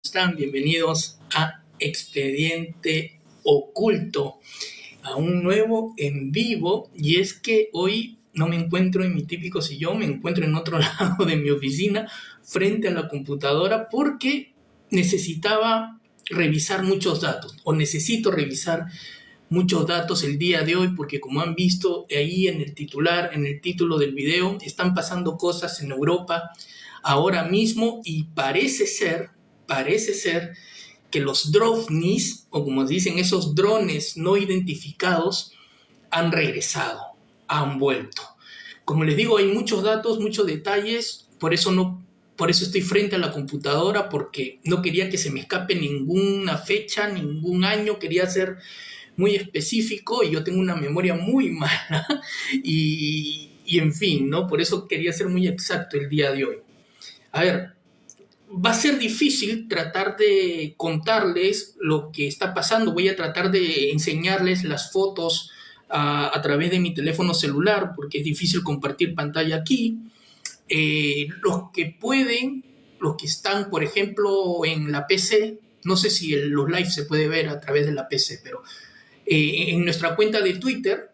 Están bienvenidos a Expediente Oculto, a un nuevo en vivo. Y es que hoy no me encuentro en mi típico sillón, me encuentro en otro lado de mi oficina, frente a la computadora, porque necesitaba revisar muchos datos, o necesito revisar muchos datos el día de hoy, porque como han visto ahí en el titular, en el título del video, están pasando cosas en Europa ahora mismo y parece ser que los drovnis, o como dicen, esos drones no identificados, han regresado, han vuelto. Como les digo, hay muchos datos, muchos detalles, por eso estoy frente a la computadora, porque no quería que se me escape ninguna fecha, ningún año, quería ser muy específico y yo tengo una memoria muy mala y en fin, ¿no? Por eso quería ser muy exacto el día de hoy. A ver, va a ser difícil tratar de contarles lo que está pasando. Voy a tratar de enseñarles las fotos a través de mi teléfono celular, porque es difícil compartir pantalla aquí. Los que pueden, los que están, por ejemplo, en la PC, no sé si los lives se puede ver a través de la PC, pero en nuestra cuenta de Twitter,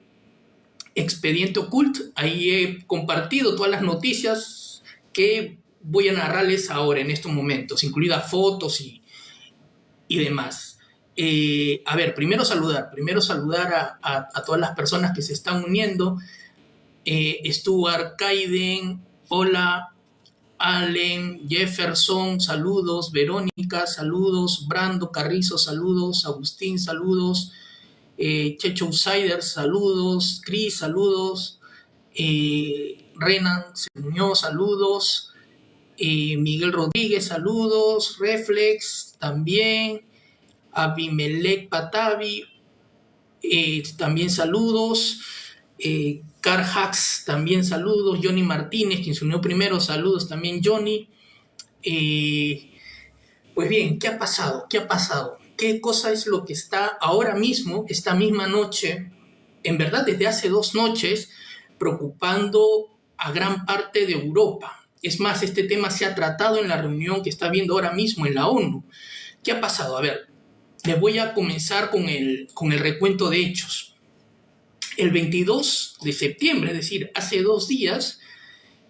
Expediente Oculto, ahí he compartido todas las noticias que voy a narrarles ahora, en estos momentos, incluidas fotos y demás. A ver, primero saludar a todas las personas que se están uniendo. Stuart, Kaiden, hola, Allen, Jefferson, saludos, Verónica, saludos, Brando Carrizo, saludos, Agustín, saludos, Checho Outsider, saludos, Chris, saludos, Renan se unió, saludos, Miguel Rodríguez, saludos, Reflex también, Abimelech Patavi, también saludos, Carhax también saludos, Johnny Martínez, quien se unió primero, saludos también Johnny. Pues bien, ¿qué ha pasado? ¿Qué cosa es lo que está ahora mismo, esta misma noche, en verdad desde hace 2 noches, preocupando a gran parte de Europa? Es más, este tema se ha tratado en la reunión que está habiendo ahora mismo en la ONU. ¿Qué ha pasado? A ver, les voy a comenzar con el recuento de hechos. El 22 de septiembre, es decir, hace 2 días,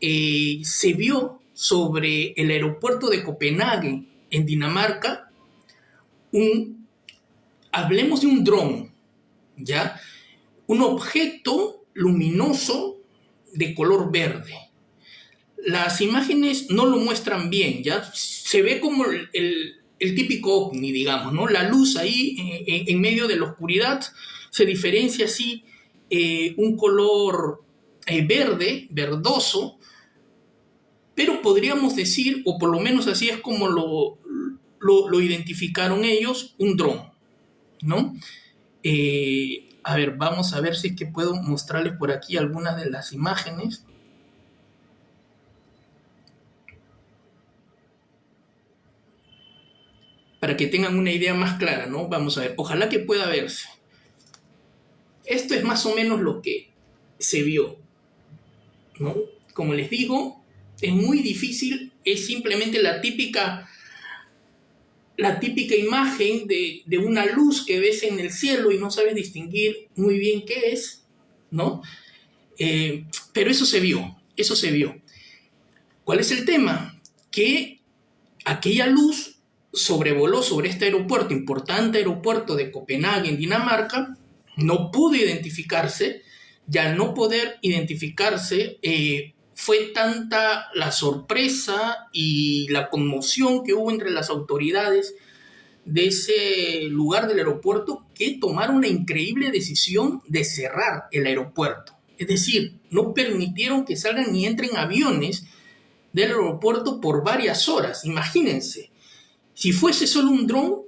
se vio sobre el aeropuerto de Copenhague, en Dinamarca, hablemos de un dron, ¿ya? Un objeto luminoso de color verde. Las imágenes no lo muestran bien, ¿ya? Se ve como el típico ovni, digamos, ¿no? La luz ahí en medio de la oscuridad se diferencia así, un color verde, verdoso, pero podríamos decir, o por lo menos así es como lo identificaron ellos, un dron, ¿no? A ver, vamos a ver si es que puedo mostrarles por aquí algunas de las imágenes. Para que tengan una idea más clara, ¿no? Vamos a ver, ojalá que pueda verse. Esto es más o menos lo que se vio, ¿no? Como les digo, es muy difícil, es simplemente la típica imagen de una luz que ves en el cielo y no sabes distinguir muy bien qué es, ¿no? Pero eso se vio. ¿Cuál es el tema? Que aquella luz sobrevoló sobre este aeropuerto, importante aeropuerto de Copenhague, en Dinamarca, no pudo identificarse, y al no poder identificarse, fue tanta la sorpresa y la conmoción que hubo entre las autoridades de ese lugar del aeropuerto, que tomaron la increíble decisión de cerrar el aeropuerto. Es decir, no permitieron que salgan ni entren aviones del aeropuerto por varias horas. Imagínense, si fuese solo un dron,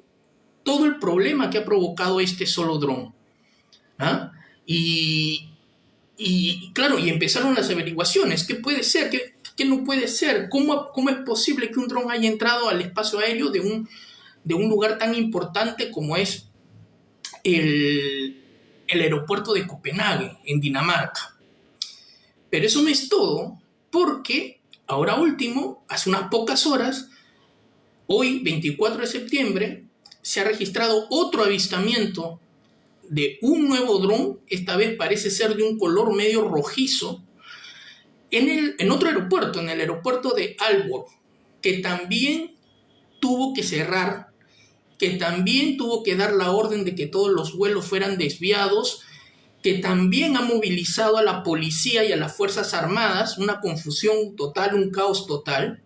todo el problema que ha provocado este solo dron, ¿ah? Y claro, y empezaron las averiguaciones. ¿Qué puede ser? ¿Qué no puede ser? ¿Cómo es posible que un dron haya entrado al espacio aéreo de un lugar tan importante como es el aeropuerto de Copenhague, en Dinamarca? Pero eso no es todo, porque ahora último, hace unas pocas horas, Hoy, 24 de septiembre, se ha registrado otro avistamiento de un nuevo dron, esta vez parece ser de un color medio rojizo, en otro aeropuerto, en el aeropuerto de Aalborg, que también tuvo que cerrar, que también tuvo que dar la orden de que todos los vuelos fueran desviados, que también ha movilizado a la policía y a las Fuerzas Armadas, una confusión total, un caos total,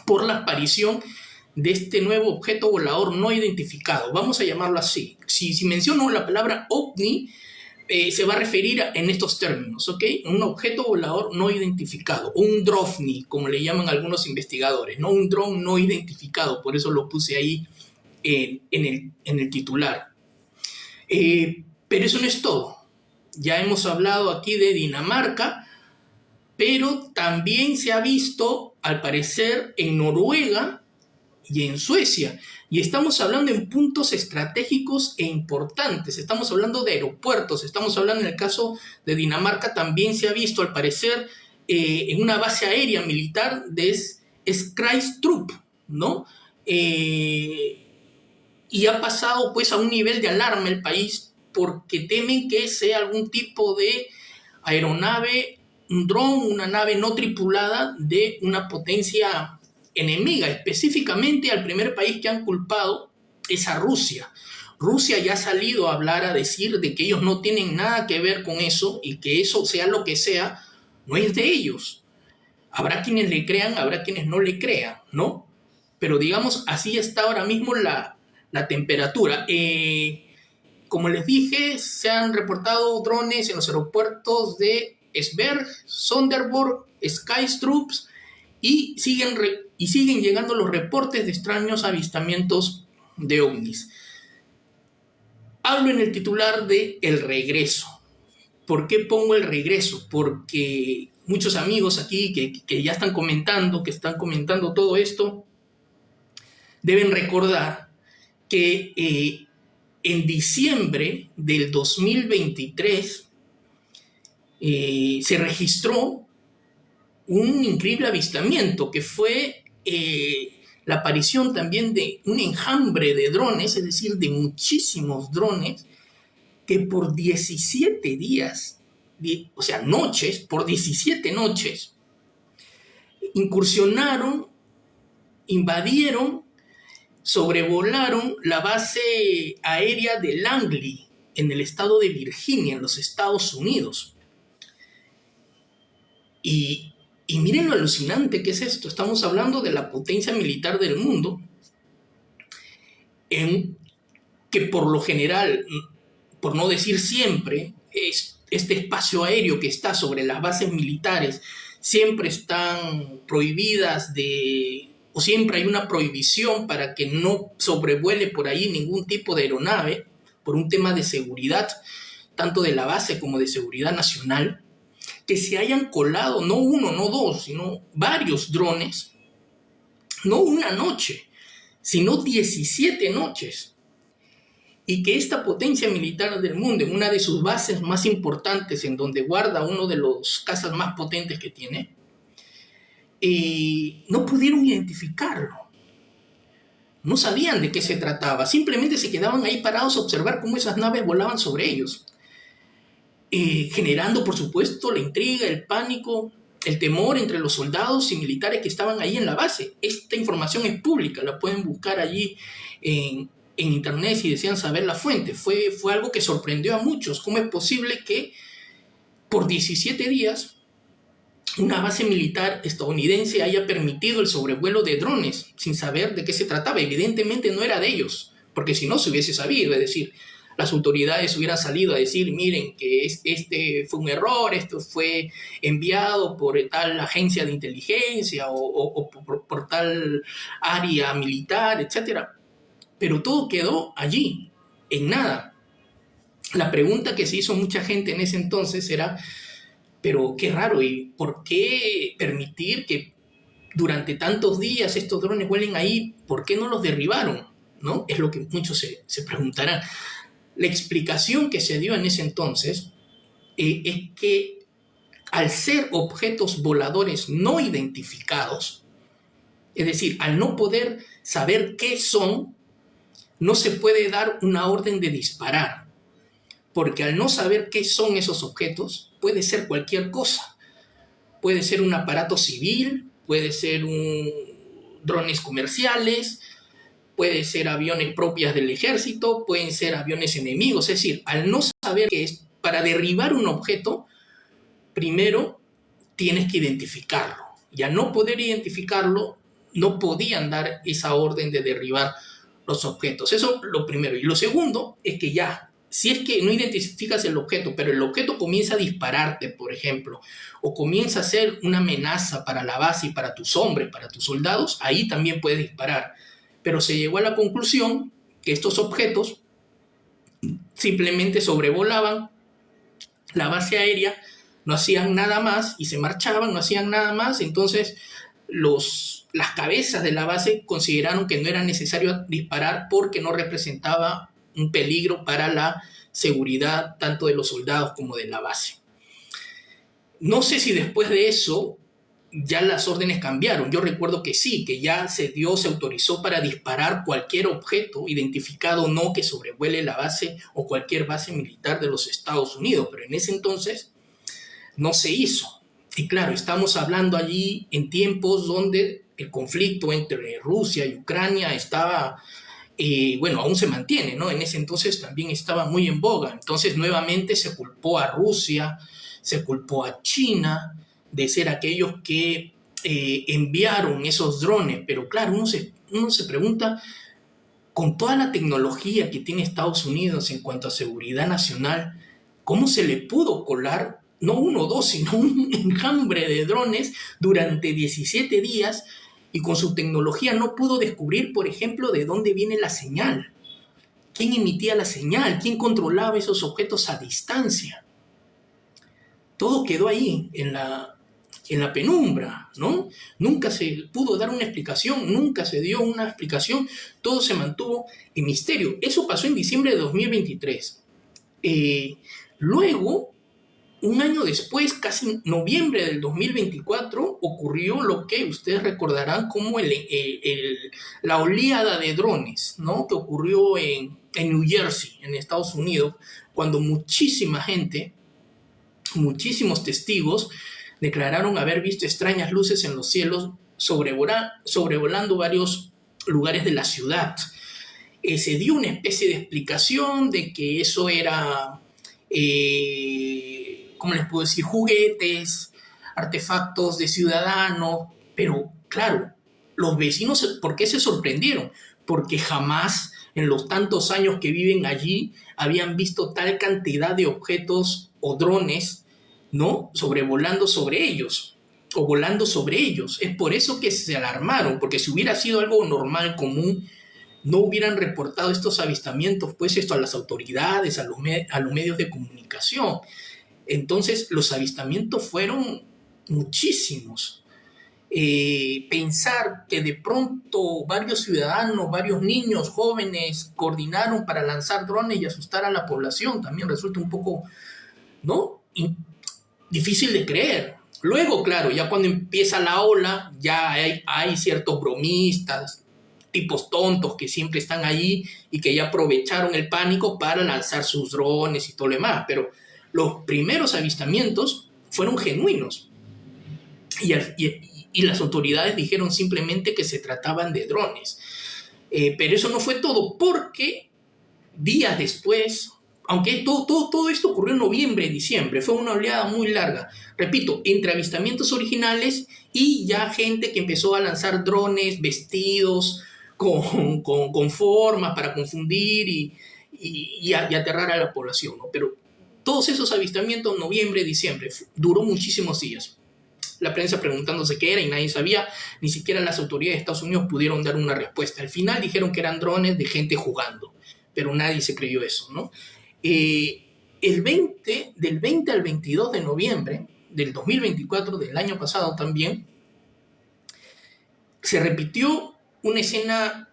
por la aparición de este nuevo objeto volador no identificado. Vamos a llamarlo así. Si menciono la palabra ovni, se va a referir en estos términos, ¿ok? Un objeto volador no identificado, un drovni, como le llaman algunos investigadores, ¿no? Un dron no identificado, por eso lo puse ahí en el titular. Pero eso no es todo. Ya hemos hablado aquí de Dinamarca, pero también se ha visto, al parecer, en Noruega y en Suecia. Y estamos hablando en puntos estratégicos e importantes. Estamos hablando de aeropuertos. Estamos hablando, en el caso de Dinamarca, también se ha visto, al parecer, en una base aérea militar de Skrydstrup, ¿no? Y ha pasado, pues, a un nivel de alarma el país porque temen que sea algún tipo de aeronave, un dron, una nave no tripulada de una potencia enemiga. Específicamente, al primer país que han culpado es a Rusia. Rusia ya ha salido a hablar, a decir de que ellos no tienen nada que ver con eso y que eso, sea lo que sea, no es de ellos. Habrá quienes le crean, habrá quienes no le crean, ¿no? Pero digamos, así está ahora mismo la temperatura. Como les dije, se han reportado drones en los aeropuertos de Esbjerg, Sonderborg, Skrydstrup, y siguen llegando los reportes de extraños avistamientos de ovnis. Hablo en el titular de El Regreso. ¿Por qué pongo el regreso? Porque muchos amigos aquí que ya están comentando todo esto, deben recordar que en diciembre del 2023 se registró un increíble avistamiento que fue la aparición también de un enjambre de drones, es decir, de muchísimos drones que por 17 días, o sea, noches, por 17 noches, incursionaron, invadieron, sobrevolaron la base aérea de Langley, en el estado de Virginia, en los Estados Unidos. Y miren lo alucinante que es esto. Estamos hablando de la potencia militar del mundo, que por lo general, por no decir siempre, este espacio aéreo que está sobre las bases militares siempre están prohibidas o siempre hay una prohibición para que no sobrevuele por ahí ningún tipo de aeronave, por un tema de seguridad, tanto de la base como de seguridad nacional, que se hayan colado no uno, no dos, sino varios drones, no una noche, sino 17 noches. Y que esta potencia militar del mundo, en una de sus bases más importantes, en donde guarda uno de los cazas más potentes que tiene, no pudieron identificarlo. No sabían de qué se trataba. Simplemente se quedaban ahí parados a observar cómo esas naves volaban sobre ellos. Generando, por supuesto, la intriga, el pánico, el temor entre los soldados y militares que estaban ahí en la base. Esta información es pública, la pueden buscar allí en internet si desean saber la fuente. Fue algo que sorprendió a muchos. ¿Cómo es posible que por 17 días una base militar estadounidense haya permitido el sobrevuelo de drones sin saber de qué se trataba? Evidentemente no era de ellos, porque si no se hubiese sabido, es decir, las autoridades hubieran salido a decir, miren, que este fue un error, esto fue enviado por tal agencia de inteligencia o por tal área militar, etc. Pero todo quedó allí, en nada. La pregunta que se hizo mucha gente en ese entonces era, pero qué raro, ¿y por qué permitir que durante tantos días estos drones vuelen ahí? ¿Por qué no los derribaron? ¿No? Es lo que muchos se preguntarán. La explicación que se dio en ese entonces es que al ser objetos voladores no identificados, Es decir, al no poder saber qué son, no se puede dar una orden de disparar, porque al no saber qué son esos objetos, puede ser cualquier cosa. Puede ser un aparato civil, puede ser drones comerciales, puede ser aviones propias del ejército, pueden ser aviones enemigos. Es decir, al no saber qué es, para derribar un objeto, primero tienes que identificarlo. Y al no poder identificarlo, no podían dar esa orden de derribar los objetos. Eso lo primero. Y lo segundo es que ya, si es que no identificas el objeto, pero el objeto comienza a dispararte, por ejemplo, o comienza a ser una amenaza para la base y para tus hombres, para tus soldados, ahí también puedes disparar. Pero se llegó a la conclusión que estos objetos simplemente sobrevolaban la base aérea, no hacían nada más y se marchaban, no hacían nada más. Entonces las cabezas de la base consideraron que no era necesario disparar porque no representaba un peligro para la seguridad tanto de los soldados como de la base. No sé si después de eso ya las órdenes cambiaron. Yo recuerdo que sí, que ya se autorizó para disparar cualquier objeto identificado o no que sobrevuele la base o cualquier base militar de los Estados Unidos, pero en ese entonces no se hizo. Y claro, estamos hablando allí en tiempos donde el conflicto entre Rusia y Ucrania estaba, aún se mantiene, ¿no? En ese entonces también estaba muy en boga. Entonces nuevamente se culpó a Rusia, se culpó a China de ser aquellos que enviaron esos drones. Pero claro, uno se pregunta, con toda la tecnología que tiene Estados Unidos en cuanto a seguridad nacional, ¿cómo se le pudo colar no uno o dos, sino un enjambre de drones durante 17 días y con su tecnología no pudo descubrir, por ejemplo, de dónde viene la señal? ¿Quién emitía la señal? ¿Quién controlaba esos objetos a distancia? Todo quedó ahí en la penumbra, ¿no? Nunca se pudo dar una explicación, nunca se dio una explicación, todo se mantuvo en misterio. Eso pasó en diciembre de 2023. Luego, un año después, casi en noviembre del 2024, ocurrió lo que ustedes recordarán como la oleada de drones, ¿no? Que ocurrió en New Jersey, en Estados Unidos, cuando muchísima gente, muchísimos testigos, declararon haber visto extrañas luces en los cielos sobrevolando varios lugares de la ciudad. Se dio una especie de explicación de que eso era, ¿cómo les puedo decir?, juguetes, artefactos de ciudadanos, pero claro, los vecinos, ¿por qué se sorprendieron? Porque jamás en los tantos años que viven allí habían visto tal cantidad de objetos o drones, ¿no?, sobrevolando sobre ellos o volando sobre ellos. Es por eso que se alarmaron, porque si hubiera sido algo normal, común, no hubieran reportado estos avistamientos, pues esto a las autoridades, a los medios de comunicación. Entonces los avistamientos fueron muchísimos. Pensar que de pronto varios ciudadanos, varios niños, jóvenes coordinaron para lanzar drones y asustar a la población también resulta un poco, ¿no?, difícil de creer. Luego, claro, ya cuando empieza la ola, ya hay ciertos bromistas, tipos tontos que siempre están allí y que ya aprovecharon el pánico para lanzar sus drones y todo lo demás. Pero los primeros avistamientos fueron genuinos. Y las autoridades dijeron simplemente que se trataban de drones. Pero eso no fue todo, porque días después, aunque todo esto ocurrió en noviembre, diciembre, fue una oleada muy larga. Repito, entre avistamientos originales y ya gente que empezó a lanzar drones vestidos con formas para confundir y aterrar a la población, ¿no? Pero todos esos avistamientos, noviembre, diciembre, duró muchísimos días. La prensa preguntándose qué era y nadie sabía, ni siquiera las autoridades de Estados Unidos pudieron dar una respuesta. Al final dijeron que eran drones de gente jugando, pero nadie se creyó eso, ¿no? Del 20 al 22 de noviembre del 2024, del año pasado también, se repitió una escena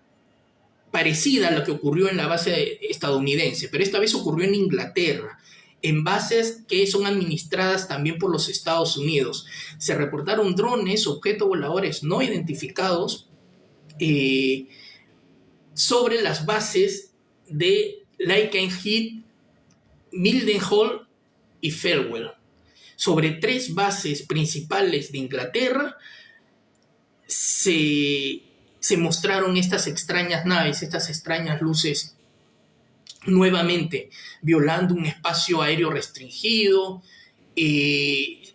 parecida a la que ocurrió en la base estadounidense, pero esta vez ocurrió en Inglaterra, en bases que son administradas también por los Estados Unidos. Se reportaron drones, objetos voladores no identificados, eh, sobre las bases de Lakenheath, Mildenhall y Farewell. Sobre 3 bases principales de Inglaterra se mostraron estas extrañas naves, estas extrañas luces, nuevamente violando un espacio aéreo restringido,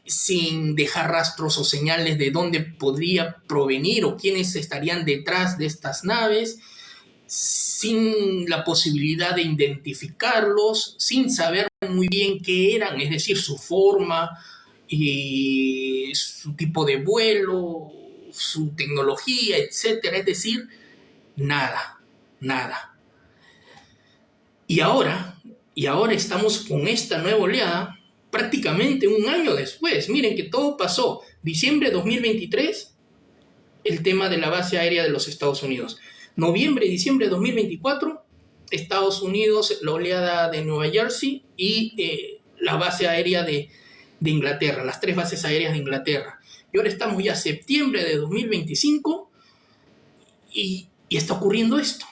sin dejar rastros o señales de dónde podría provenir o quiénes estarían detrás de estas naves, sin la posibilidad de identificarlos, sin saber muy bien qué eran, es decir, su forma, su tipo de vuelo, su tecnología, etcétera. Es decir, nada. Y ahora estamos con esta nueva oleada prácticamente un año después. Miren que todo pasó. Diciembre de 2023, el tema de la base aérea de los Estados Unidos. Noviembre y diciembre de 2024, Estados Unidos, la oleada de Nueva Jersey y la base aérea de Inglaterra, las 3 bases aéreas de Inglaterra. Y ahora estamos ya en septiembre de 2025 y está ocurriendo esto.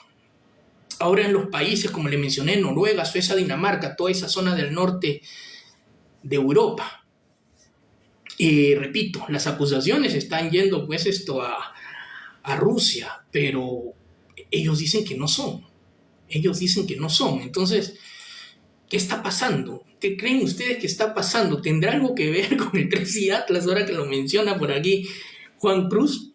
Ahora en los países, como le mencioné, Noruega, Suecia, Dinamarca, toda esa zona del norte de Europa. Repito, las acusaciones están yendo pues a Rusia, pero ellos dicen que no son. Entonces, ¿qué está pasando? ¿Qué creen ustedes que está pasando? ¿Tendrá algo que ver con el 3i Atlas, ahora que lo menciona por aquí Juan Cruz?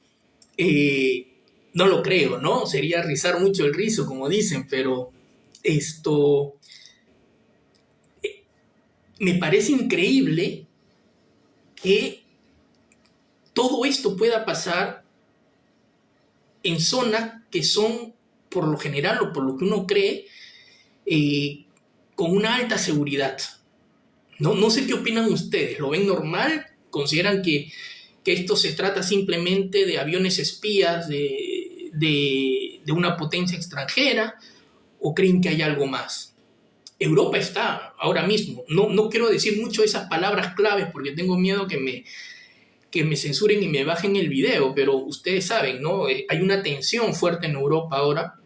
No lo creo, ¿no? Sería rizar mucho el rizo, como dicen, pero esto me parece increíble que todo esto pueda pasar en zonas que son, por lo general o por lo que uno cree, con una alta seguridad. No sé qué opinan ustedes. ¿Lo ven normal? ¿Consideran que esto se trata simplemente de aviones espías de una potencia extranjera? ¿O creen que hay algo más? Europa está ahora mismo. No quiero decir mucho esas palabras claves porque tengo miedo que me censuren y me bajen el video, pero ustedes saben, ¿no? Hay una tensión fuerte en Europa ahora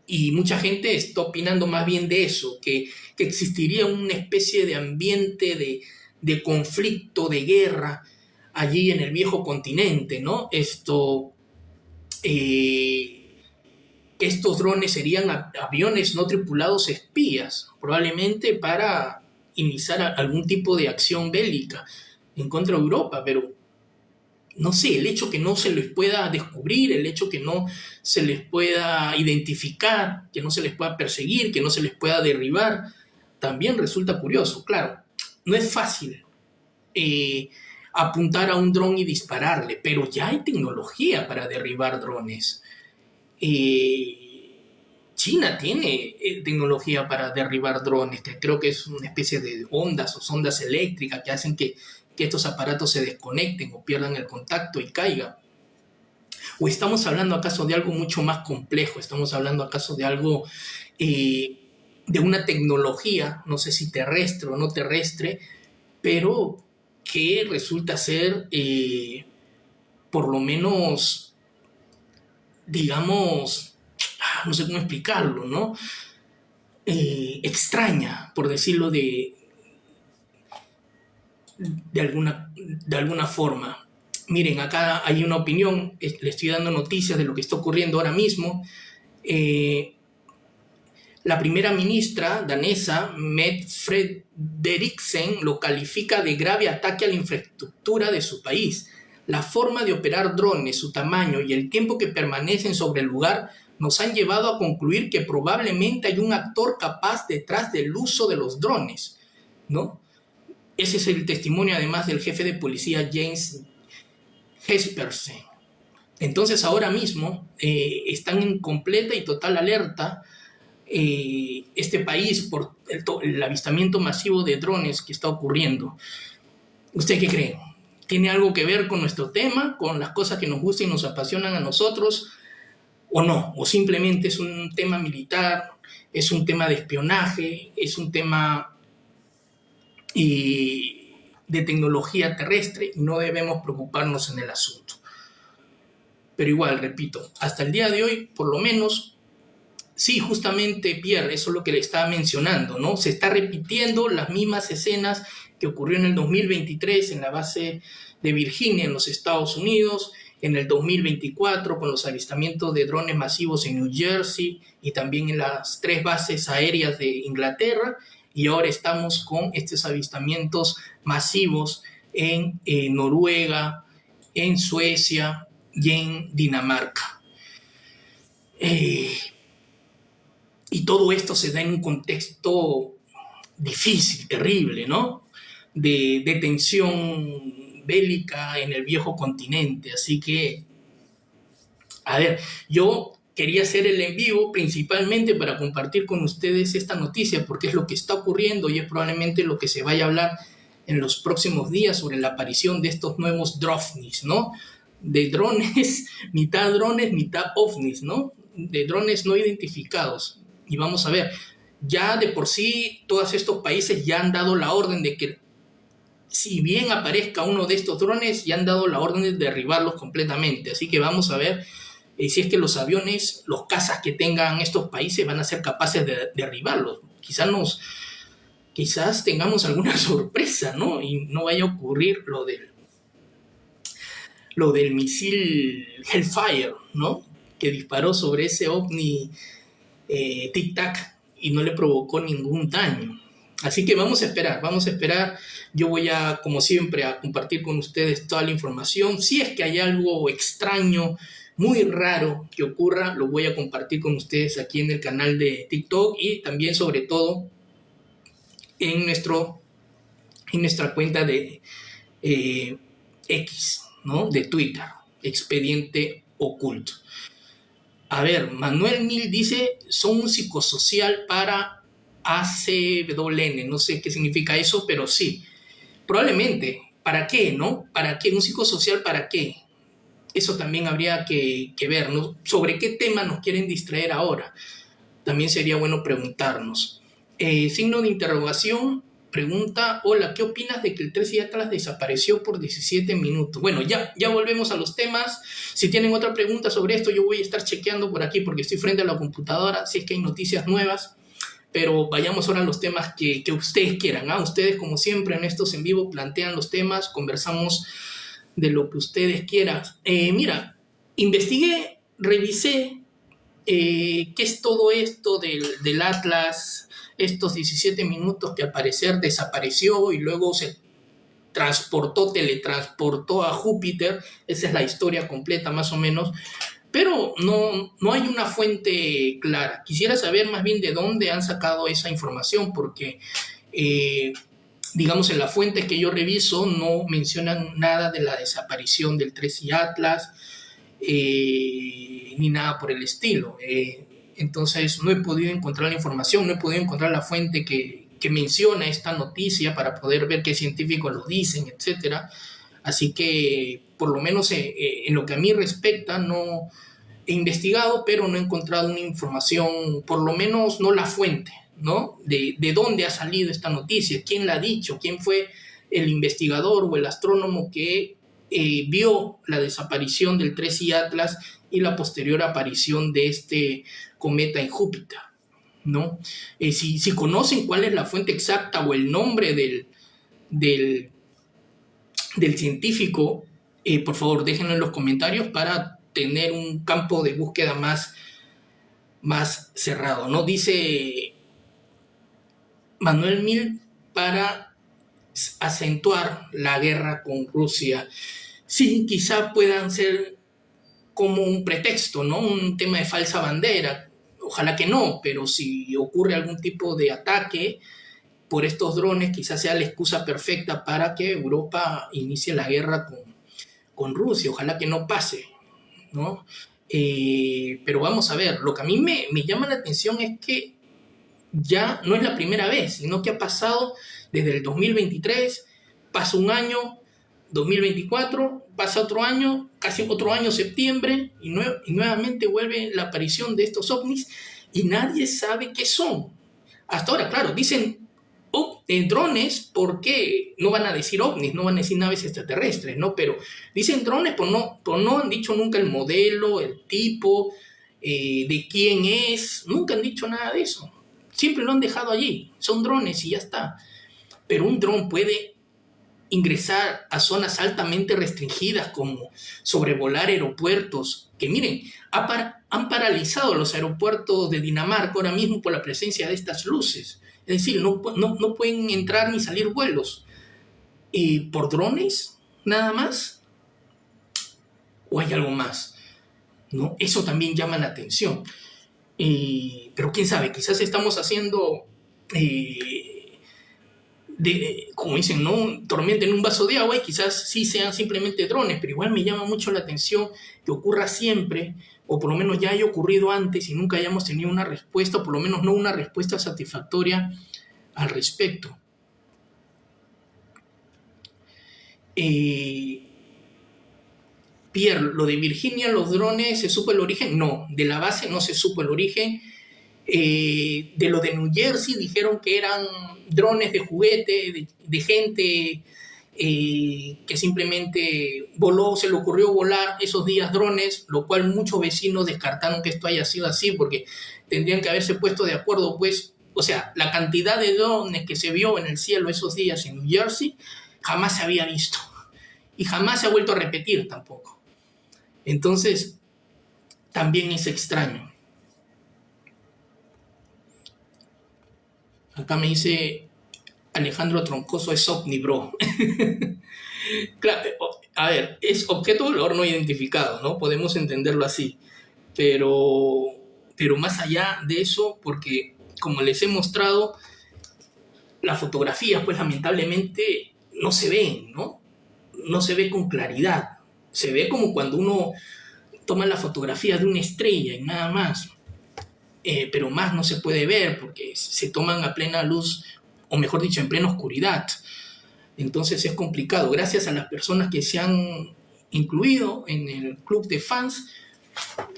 y mucha gente está opinando más bien de eso, que existiría una especie de ambiente de conflicto, de guerra allí en el viejo continente, ¿no? Estos drones serían aviones no tripulados espías, probablemente para iniciar algún tipo de acción bélica en contra de Europa, pero no sé, el hecho que no se les pueda descubrir, el hecho que no se les pueda identificar, que no se les pueda perseguir, que no se les pueda derribar, también resulta curioso. Claro, no es fácil apuntar a un dron y dispararle, pero ya hay tecnología para derribar drones. China tiene tecnología para derribar drones, que creo que es una especie de ondas o sondas eléctricas que hacen que estos aparatos se desconecten o pierdan el contacto y caigan. ¿O estamos hablando acaso de algo mucho más complejo? ¿Estamos hablando acaso de algo, de una tecnología, no sé si terrestre o no terrestre, pero que resulta ser, por lo menos, digamos, no sé cómo explicarlo, ¿no? Extraña, por decirlo de alguna forma. Miren, acá hay una opinión, le estoy dando noticias de lo que está ocurriendo ahora mismo. La primera ministra danesa, Mette Frederiksen, lo califica de grave ataque a la infraestructura de su país. La forma de operar drones, su tamaño y el tiempo que permanecen sobre el lugar nos han llevado a concluir que probablemente hay un actor capaz detrás del uso de los drones, ¿no? Ese es el testimonio además del jefe de policía James Jespersen. Entonces ahora mismo están en completa y total alerta este país por el avistamiento masivo de drones que está ocurriendo. ¿Usted qué cree? ¿Tiene algo que ver con nuestro tema, con las cosas que nos gustan y nos apasionan a nosotros? ¿O no? ¿O simplemente es un tema militar, es un tema de espionaje, es un tema de tecnología terrestre y no debemos preocuparnos en el asunto? Pero igual, repito, hasta el día de hoy, por lo menos, sí, justamente, Pierre, eso es lo que le estaba mencionando, ¿no? Se está repitiendo las mismas escenas que ocurrió en el 2023 en la base de Virginia, en los Estados Unidos, en el 2024 con los avistamientos de drones masivos en New Jersey y también en las 3 bases aéreas de Inglaterra, y ahora estamos con estos avistamientos masivos en Noruega, en Suecia y en Dinamarca. Y todo esto se da en un contexto difícil, terrible, ¿no? De tensión bélica en el viejo continente. Así que, a ver, yo quería hacer el en vivo principalmente para compartir con ustedes esta noticia, porque es lo que está ocurriendo y es probablemente lo que se vaya a hablar en los próximos días sobre la aparición de estos nuevos ovnis, ¿no? De drones, mitad ovnis, ¿no? De drones no identificados. Y vamos a ver, ya de por sí todos estos países ya han dado la orden de que si bien aparezca uno de estos drones, ya han dado la orden de derribarlos completamente. Así que vamos a ver si es que los aviones, los cazas que tengan estos países van a ser capaces de derribarlos. Quizás tengamos alguna sorpresa, ¿no? Y no vaya a ocurrir lo del misil Hellfire, ¿no? Que disparó sobre ese ovni Tic Tac y no le provocó ningún daño. Así que vamos a esperar. Yo voy a, como siempre, a compartir con ustedes toda la información. Si es que hay algo extraño, muy raro que ocurra, lo voy a compartir con ustedes aquí en el canal de TikTok y también, sobre todo, en nuestra cuenta de X, ¿no? De Twitter, Expediente Oculto. A ver, Manuel Mil dice, son un psicosocial para ACWN, no sé qué significa eso, pero sí, probablemente. ¿Para qué, no? ¿Para qué? ¿Un psicosocial para qué? Eso también habría que ver, ¿no? ¿Sobre qué tema nos quieren distraer ahora? También sería bueno preguntarnos. Signo de interrogación, pregunta, hola, ¿qué opinas de que el 3 Atlas desapareció por 17 minutos? Bueno, ya volvemos a los temas. Si tienen otra pregunta sobre esto, yo voy a estar chequeando por aquí porque estoy frente a la computadora, si es que hay noticias nuevas. Pero vayamos ahora a los temas que ustedes quieran, ¿ah? Ustedes, como siempre, en estos en vivo plantean los temas, conversamos de lo que ustedes quieran. Mira, investigué, revisé qué es todo esto del Atlas, estos 17 minutos que al parecer desapareció y luego se teletransportó a Júpiter. Esa es la historia completa más o menos, pero no hay una fuente clara. Quisiera saber más bien de dónde han sacado esa información, porque digamos en las fuentes que yo reviso no mencionan nada de la desaparición del 3 Atlas ni nada por el estilo. Entonces no he podido encontrar la información, no he podido encontrar la fuente que menciona esta noticia para poder ver qué científicos lo dicen, etc. Así que, por lo menos en lo que a mí respecta, no he investigado, pero no he encontrado una información, por lo menos no la fuente, ¿no? De dónde ha salido esta noticia, quién la ha dicho, quién fue el investigador o el astrónomo que vio la desaparición del 3 Atlas y la posterior aparición de este cometa en Júpiter, ¿no? Si conocen cuál es la fuente exacta o el nombre del científico, por favor déjenlo en los comentarios para tener un campo de búsqueda más cerrado, ¿no? Dice Manuel Mil, para acentuar la guerra con Rusia. Sí, quizá puedan ser como un pretexto, ¿no? Un tema de falsa bandera. Ojalá que no, pero si ocurre algún tipo de ataque por estos drones, quizás sea la excusa perfecta para que Europa inicie la guerra con Rusia. Ojalá que no pase, ¿no? Pero vamos a ver, lo que a mí me llama la atención es que ya no es la primera vez, sino que ha pasado desde el 2023, pasa un año, 2024, pasa otro año, casi otro año, septiembre, y nuevamente vuelve la aparición de estos ovnis y nadie sabe qué son. Hasta ahora, claro, dicen Drones, porque no van a decir ovnis, no van a decir naves extraterrestres, ¿no? Pero dicen drones, pues no han dicho nunca el modelo, el tipo, de quién es, nunca han dicho nada de eso. Siempre lo han dejado allí, son drones y ya está. Pero un dron puede ingresar a zonas altamente restringidas como sobrevolar aeropuertos, que miren, han paralizado los aeropuertos de Dinamarca ahora mismo por la presencia de estas luces. Es decir, no pueden entrar ni salir vuelos. ¿Por drones nada más? ¿O hay algo más? ¿No? Eso también llama la atención. Pero quién sabe, quizás estamos haciendo, como dicen, ¿no? Tormenta en un vaso de agua, y quizás sí sean simplemente drones, pero igual me llama mucho la atención que ocurra siempre, o por lo menos ya haya ocurrido antes y nunca hayamos tenido una respuesta, o por lo menos no una respuesta satisfactoria al respecto. Pierre, lo de Virginia, los drones, ¿se supo el origen? No, de la base no se supo el origen. De lo de New Jersey dijeron que eran drones de juguete, de gente que simplemente voló, se le ocurrió volar esos días drones, lo cual muchos vecinos descartaron que esto haya sido así, porque tendrían que haberse puesto de acuerdo, pues, o sea, la cantidad de drones que se vio en el cielo esos días en New Jersey jamás se había visto y jamás se ha vuelto a repetir tampoco. Entonces, también es extraño. Acá me dice Alejandro Troncoso, es ovni, bro. Claro, a ver, es objeto volador no identificado, ¿no? Podemos entenderlo así. Pero más allá de eso, porque como les he mostrado, las fotografías, pues lamentablemente no se ven, ¿no? No se ve con claridad. Se ve como cuando uno toma la fotografía de una estrella y nada más. Pero más no se puede ver porque se toman a plena luz, o mejor dicho, en plena oscuridad. Entonces es complicado. Gracias a las personas que se han incluido en el club de fans.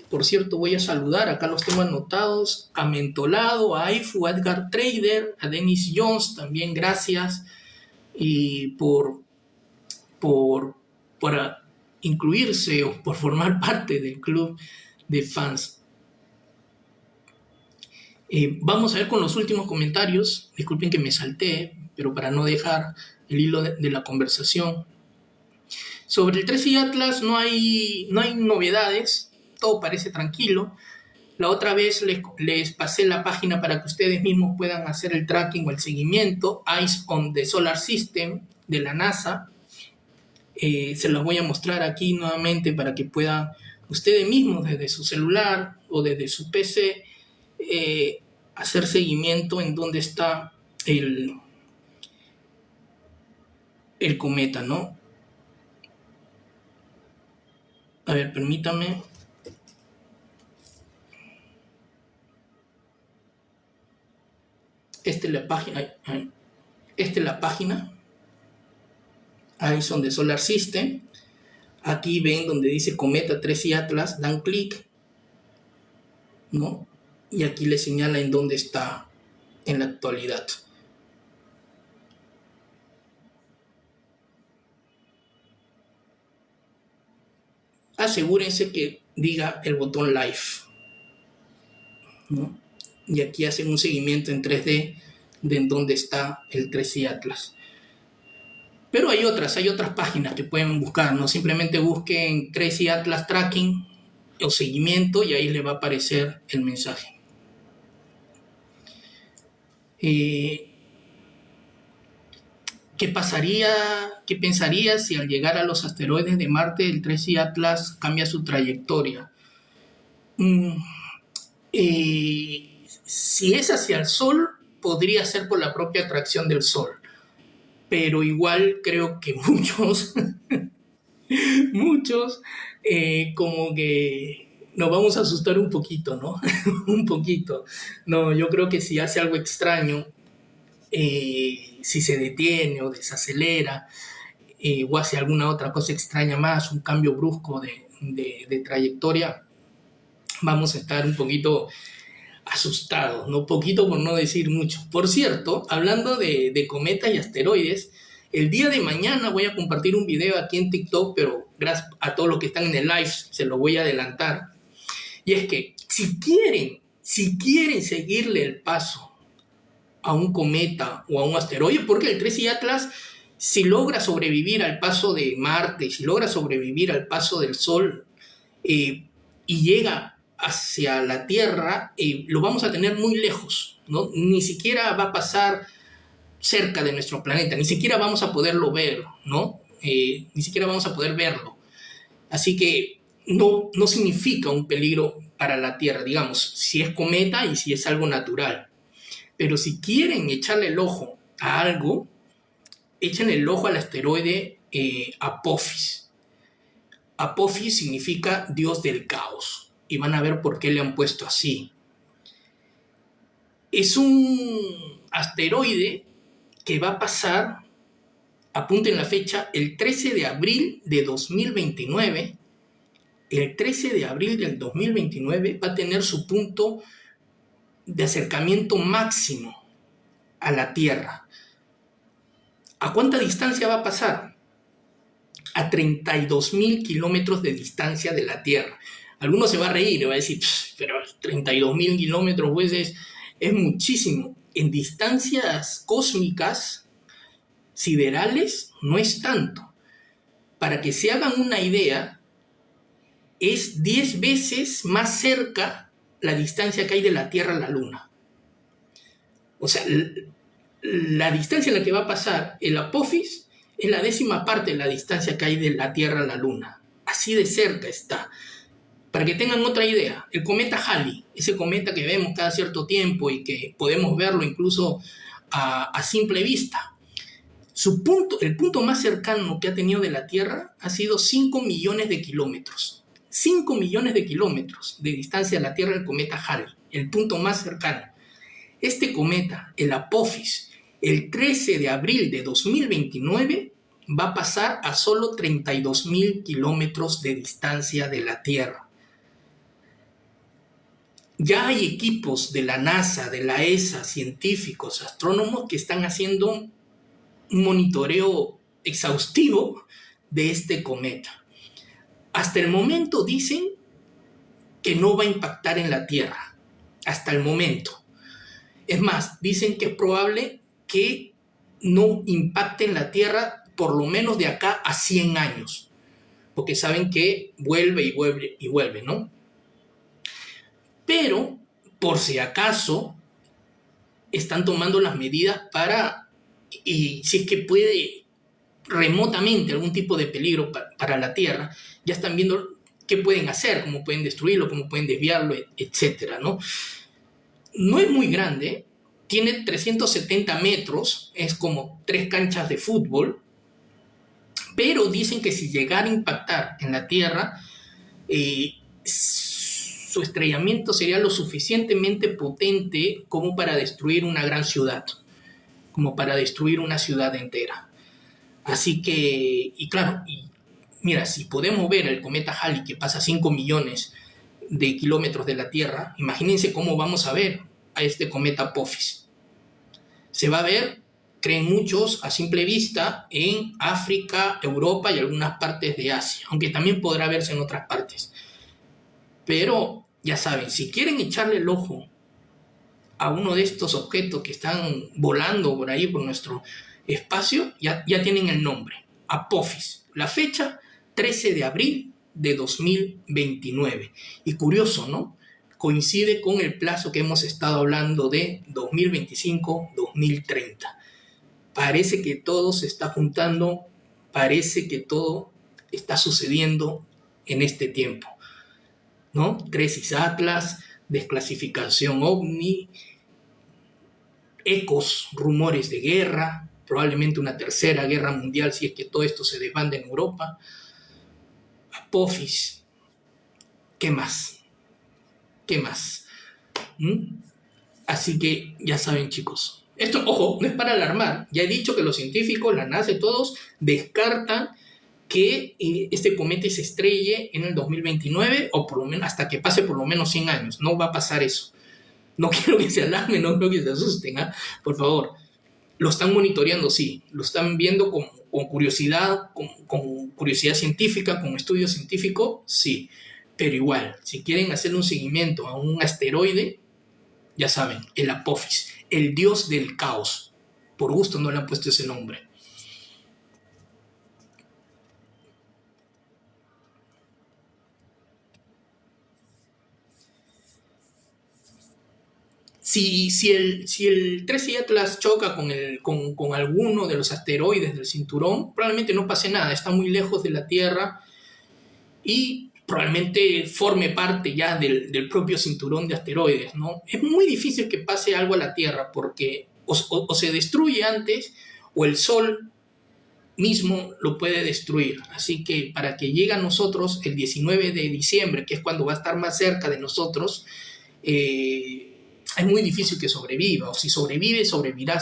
Por cierto, voy a saludar, acá los tengo anotados, a Mentolado, a Aifu, a Edgar Trader, a Dennis Jones, también gracias y por incluirse o por formar parte del club de fans. Vamos a ver con los últimos comentarios. Disculpen que me salté, pero para no dejar el hilo de la conversación. Sobre el 3i Atlas no hay novedades, todo parece tranquilo. La otra vez les pasé la página para que ustedes mismos puedan hacer el tracking o el seguimiento, Eyes on the Solar System de la NASA. Se los voy a mostrar aquí nuevamente para que puedan ustedes mismos desde su celular o desde su PC hacer seguimiento en dónde está el cometa, ¿no? A ver, permítame. Esta es la página. Eyes on the Solar System. Aquí ven donde dice Cometa 3i Atlas, dan clic, ¿no? Y aquí les señala en dónde está en la actualidad. Asegúrense que diga el botón Live, ¿no? Y aquí hacen un seguimiento en 3D de en dónde está el 3i Atlas. Pero hay otras páginas que pueden buscar, ¿no? Simplemente busquen 3i Atlas Tracking o seguimiento y ahí les va a aparecer el mensaje. ¿Qué pensaría si al llegar a los asteroides de Marte el 3i Atlas cambia su trayectoria? Si es hacia el Sol, podría ser por la propia atracción del Sol, pero igual creo que muchos como que nos vamos a asustar un poquito, ¿no? Un poquito. No, yo creo que si hace algo extraño, si se detiene o desacelera, o hace alguna otra cosa extraña más, un cambio brusco de trayectoria, vamos a estar un poquito asustados, ¿no? Poquito por no decir mucho. Por cierto, hablando de cometas y asteroides, el día de mañana voy a compartir un video aquí en TikTok, pero gracias a todos los que están en el live se lo voy a adelantar. Y es que si quieren seguirle el paso a un cometa o a un asteroide, porque el 13 Atlas, si logra sobrevivir al paso de Marte, si logra sobrevivir al paso del Sol y llega hacia la Tierra, lo vamos a tener muy lejos, ¿no? Ni siquiera va a pasar cerca de nuestro planeta, ni siquiera vamos a poderlo ver, ¿no? Ni siquiera vamos a poder verlo. Así que no significa un peligro para la Tierra, digamos, si es cometa y si es algo natural. Pero si quieren echarle el ojo a algo, échenle el ojo al asteroide Apophis. Apophis significa Dios del caos, y van a ver por qué le han puesto así. Es un asteroide que va a pasar, apunten la fecha, el 13 de abril de 2029. El 13 de abril del 2029 va a tener su punto de acercamiento máximo a la Tierra. ¿A cuánta distancia va a pasar? A 32.000 kilómetros de distancia de la Tierra. Algunos se va a reír y va a decir, pero 32.000 kilómetros pues es muchísimo. En distancias cósmicas, siderales, no es tanto. Para que se hagan una idea, es 10 veces más cerca la distancia que hay de la Tierra a la Luna. O sea, la distancia en la que va a pasar el Apophis es la 10ª parte de la distancia que hay de la Tierra a la Luna. Así de cerca está. Para que tengan otra idea, el cometa Halley, ese cometa que vemos cada cierto tiempo y que podemos verlo incluso a simple vista, el punto más cercano que ha tenido de la Tierra ha sido 5 millones de kilómetros. 5 millones de kilómetros de distancia a la Tierra del cometa Halley, el punto más cercano. Este cometa, el Apophis, el 13 de abril de 2029 va a pasar a solo 32.000 kilómetros de distancia de la Tierra. Ya hay equipos de la NASA, de la ESA, científicos, astrónomos que están haciendo un monitoreo exhaustivo de este cometa. Hasta el momento dicen que no va a impactar en la Tierra. Hasta el momento. Es más, dicen que es probable que no impacte en la Tierra por lo menos de acá a 100 años. Porque saben que vuelve y vuelve y vuelve, ¿no? Pero, por si acaso, están tomando las medidas para, y si es que puede remotamente algún tipo de peligro para la Tierra, ya están viendo qué pueden hacer, cómo pueden destruirlo, cómo pueden desviarlo, etcétera, ¿no? No es muy grande, tiene 370 metros, es como 3 canchas de fútbol, pero dicen que si llegara a impactar en la Tierra, su estrellamiento sería lo suficientemente potente como para destruir una gran ciudad, como para destruir una ciudad entera. Así que, y claro, mira, si podemos ver el cometa Halley que pasa 5 millones de kilómetros de la Tierra, imagínense cómo vamos a ver a este cometa Apophis. Se va a ver, creen muchos, a simple vista en África, Europa y algunas partes de Asia, aunque también podrá verse en otras partes. Pero, ya saben, si quieren echarle el ojo a uno de estos objetos que están volando por ahí, por nuestro espacio, ya tienen el nombre, Apophis. La fecha, 13 de abril de 2029. Y curioso, ¿no? Coincide con el plazo que hemos estado hablando de 2025-2030. Parece que todo se está juntando, parece que todo está sucediendo en este tiempo, ¿no? 13 Atlas, desclasificación OVNI, ecos, rumores de guerra, probablemente una tercera guerra mundial si es que todo esto se desbanda en Europa. Apophis. ¿Qué más? ¿Qué más? Así que ya saben, chicos. Esto, ojo, no es para alarmar. Ya he dicho que los científicos, la NASA y todos descartan que este cometa se estrelle en el 2029 o por lo menos hasta que pase por lo menos 100 años. No va a pasar eso. No quiero que se alarmen, no quiero que se asusten, ¿ah? Por favor. Lo están monitoreando, sí. Lo están viendo con curiosidad, con curiosidad científica, con estudio científico, sí. Pero igual, si quieren hacer un seguimiento a un asteroide, ya saben, el Apophis, el dios del caos. Por gusto no le han puesto ese nombre. Si el 13 Atlas choca con alguno de los asteroides del cinturón, probablemente no pase nada, está muy lejos de la Tierra y probablemente forme parte ya del propio cinturón de asteroides, ¿no? Es muy difícil que pase algo a la Tierra porque o se destruye antes o el Sol mismo lo puede destruir. Así que para que llegue a nosotros el 19 de diciembre, que es cuando va a estar más cerca de nosotros, es muy difícil que sobreviva, o si sobrevive, sobrevivirá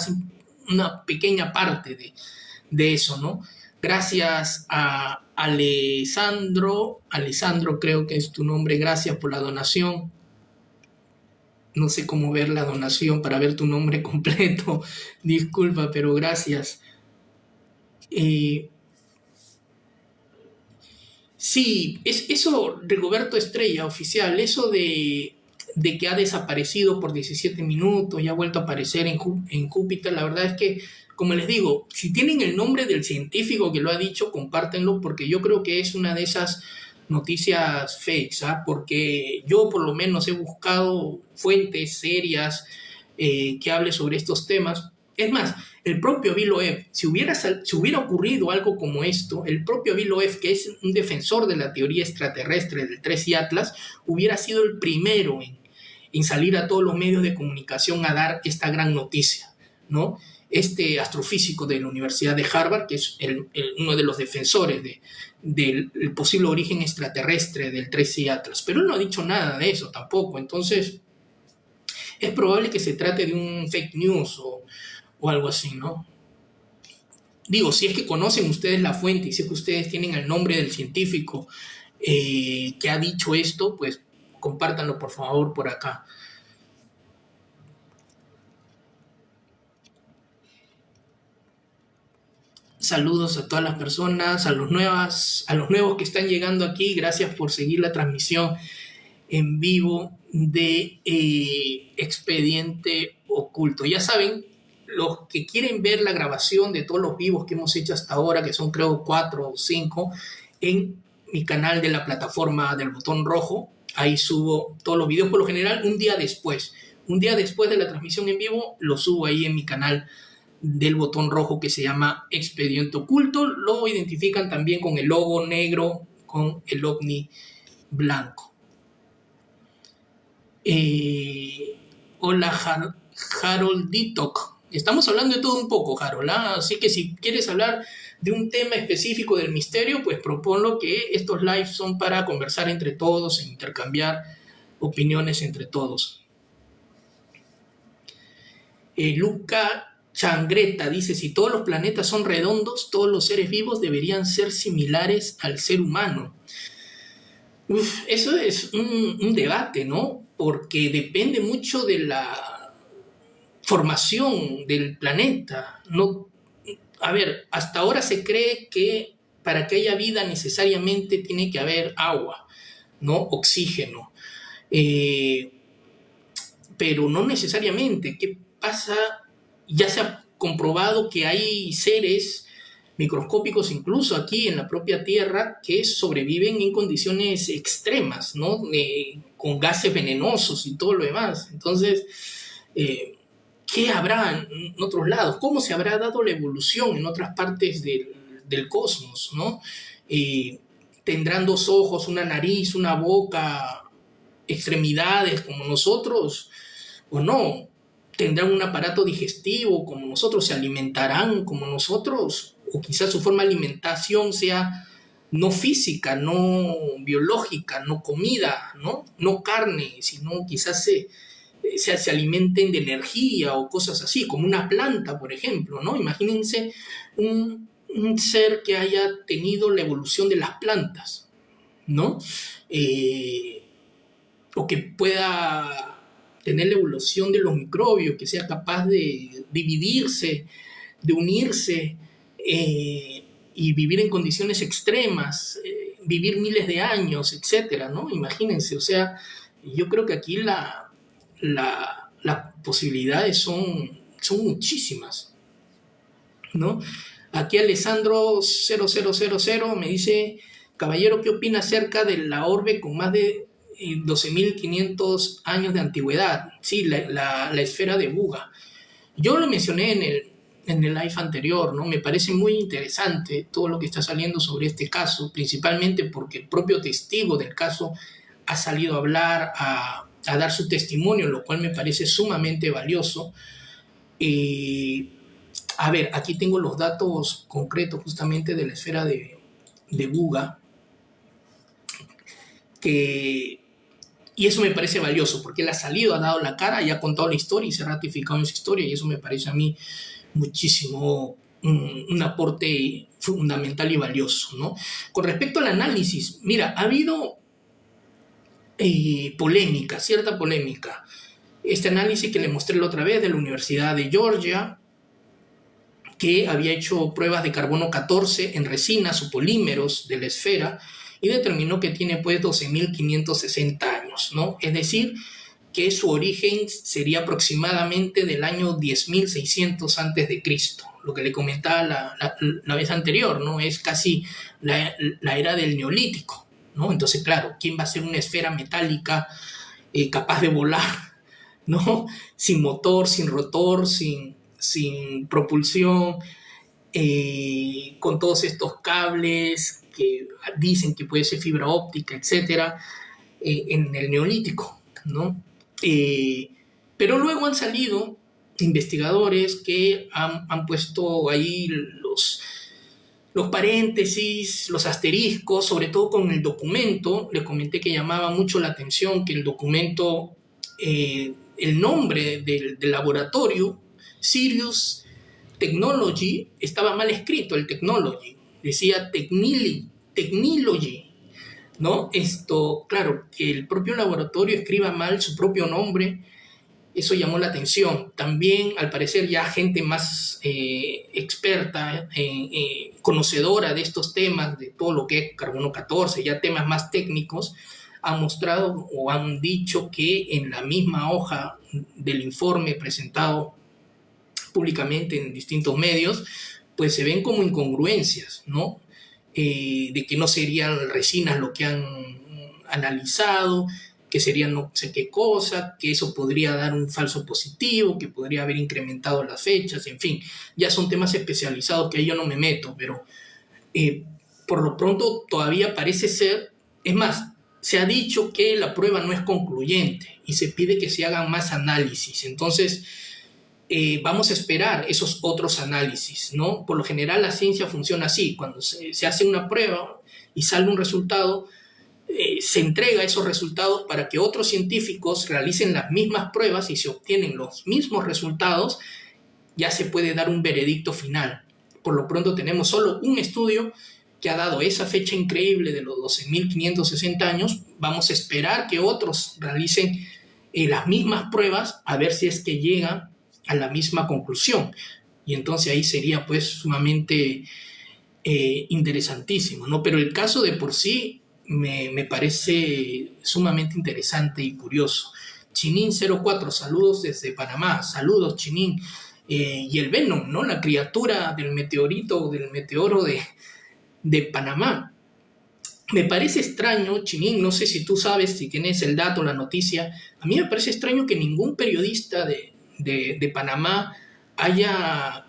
una pequeña parte de eso, ¿no? Gracias a Alessandro creo que es tu nombre, gracias por la donación. No sé cómo ver la donación para ver tu nombre completo, disculpa, pero gracias. Sí, eso, Rigoberto Estrella, oficial, eso de que ha desaparecido por 17 minutos y ha vuelto a aparecer en Júpiter, la verdad es que, como les digo, si tienen el nombre del científico que lo ha dicho, compártenlo, porque yo creo que es una de esas noticias fakes, ¿ah? Porque yo por lo menos he buscado fuentes serias que hable sobre estos temas. Es más, el propio Avi Loeb, si hubiera ocurrido algo como esto, el propio Avi Loeb, que es un defensor de la teoría extraterrestre del 13 Atlas, hubiera sido el primero en salir a todos los medios de comunicación a dar esta gran noticia, ¿no? Este astrofísico de la Universidad de Harvard, que es uno de los defensores del posible origen extraterrestre del 13 Atlas, pero él no ha dicho nada de eso tampoco, entonces es probable que se trate de un fake news o algo así, ¿no? Digo, si es que conocen ustedes la fuente y si es que ustedes tienen el nombre del científico que ha dicho esto, pues compártanlo por favor por acá. Saludos a todas las personas, a los nuevos que están llegando aquí. Gracias por seguir la transmisión en vivo de Expediente Oculto. Ya saben, los que quieren ver la grabación de todos los vivos que hemos hecho hasta ahora, que son creo 4 o 5, en mi canal de la plataforma del botón rojo. Ahí subo todos los videos, por lo general un día después de la transmisión en vivo, lo subo ahí en mi canal del botón rojo que se llama Expediente Oculto. Lo identifican también con el logo negro con el ovni blanco. Hola Harold Ditok. Estamos hablando de todo un poco, Harold, ¿ah? Así que si quieres hablar de un tema específico del misterio, pues proponlo, que estos lives son para conversar entre todos e intercambiar opiniones entre todos. Luca Changreta dice, si todos los planetas son redondos, todos los seres vivos deberían ser similares al ser humano. Eso es un debate, ¿no? Porque depende mucho de la formación del planeta. No, a ver, hasta ahora se cree que para que haya vida necesariamente tiene que haber agua, ¿no? Oxígeno. Pero no necesariamente. ¿Qué pasa? Ya se ha comprobado que hay seres microscópicos, incluso aquí en la propia Tierra, que sobreviven en condiciones extremas, ¿no? Con gases venenosos y todo lo demás. Entonces, ¿qué habrá en otros lados? ¿Cómo se habrá dado la evolución en otras partes del cosmos, ¿no? ¿Tendrán 2 ojos, una nariz, una boca, extremidades como nosotros o no? ¿Tendrán un aparato digestivo como nosotros? ¿Se alimentarán como nosotros? O quizás su forma de alimentación sea no física, no biológica, no comida, no carne, sino quizás se alimenten de energía o cosas así, como una planta, por ejemplo, ¿no? Imagínense un ser que haya tenido la evolución de las plantas, ¿no? O que pueda tener la evolución de los microbios, que sea capaz de dividirse, de unirse y vivir en condiciones extremas, vivir miles de años, etcétera, ¿no? Imagínense, o sea, yo creo que aquí las posibilidades son muchísimas, ¿no? Aquí Alessandro 0000 me dice: caballero, ¿qué opina acerca de la orbe con más de 12.500 años de antigüedad? Sí, la esfera de Buga. Yo lo mencioné en el live anterior, ¿no? Me parece muy interesante todo lo que está saliendo sobre este caso, principalmente porque el propio testigo del caso ha salido a hablar, a dar su testimonio, lo cual me parece sumamente valioso. A ver, aquí tengo los datos concretos justamente de la esfera de Buga, y eso me parece valioso, porque él ha salido, ha dado la cara y ha contado la historia y se ha ratificado en su historia, y eso me parece a mí muchísimo un aporte fundamental y valioso, ¿no? Con respecto al análisis, mira, ha habido polémica, cierta polémica. Este análisis que le mostré la otra vez de la Universidad de Georgia, que había hecho pruebas de carbono 14 en resinas o polímeros de la esfera y determinó que tiene pues 12.560 años, ¿no? Es decir, que su origen sería aproximadamente del año 10.600 antes de Cristo. Lo que le comentaba la vez anterior, ¿no? Es casi la era del Neolítico, ¿no? Entonces, claro, ¿quién va a ser una esfera metálica capaz de volar, ¿no? Sin motor, sin rotor, sin propulsión, con todos estos cables que dicen que puede ser fibra óptica, etcétera, en el Neolítico, ¿no? Pero luego han salido investigadores que han puesto ahí los paréntesis, los asteriscos, sobre todo con el documento. Le comenté que llamaba mucho la atención que el documento, el nombre del laboratorio, Sirius Technology, estaba mal escrito, el Technology, decía Technology, ¿no? Claro, que el propio laboratorio escriba mal su propio nombre, eso llamó la atención. También, al parecer, ya gente más experta, conocedora de estos temas, de todo lo que es carbono 14, ya temas más técnicos, han mostrado o han dicho que en la misma hoja del informe presentado públicamente en distintos medios, pues se ven como incongruencias, ¿no? De que no serían resinas lo que han analizado, que serían no sé qué cosa, que eso podría dar un falso positivo, que podría haber incrementado las fechas, en fin, ya son temas especializados que ahí yo no me meto, pero por lo pronto todavía parece ser, es más, se ha dicho que la prueba no es concluyente y se pide que se hagan más análisis. Entonces, vamos a esperar esos otros análisis, ¿no? Por lo general la ciencia funciona así: cuando se hace una prueba y sale un resultado, se entrega esos resultados para que otros científicos realicen las mismas pruebas, y si obtienen los mismos resultados, ya se puede dar un veredicto final. Por lo pronto tenemos solo un estudio que ha dado esa fecha increíble de los 12.560 años. Vamos a esperar que otros realicen las mismas pruebas, a ver si es que llegan a la misma conclusión, y entonces ahí sería pues sumamente interesantísimo, ¿no? Pero el caso de por sí me parece sumamente interesante y curioso. Chinin04, saludos desde Panamá. Saludos, Chinin. Y el Venom, ¿no? La criatura del meteorito, del meteoro de Panamá. Me parece extraño, Chinin, no sé si tú sabes, si tienes el dato, la noticia. A mí me parece extraño que ningún periodista de Panamá haya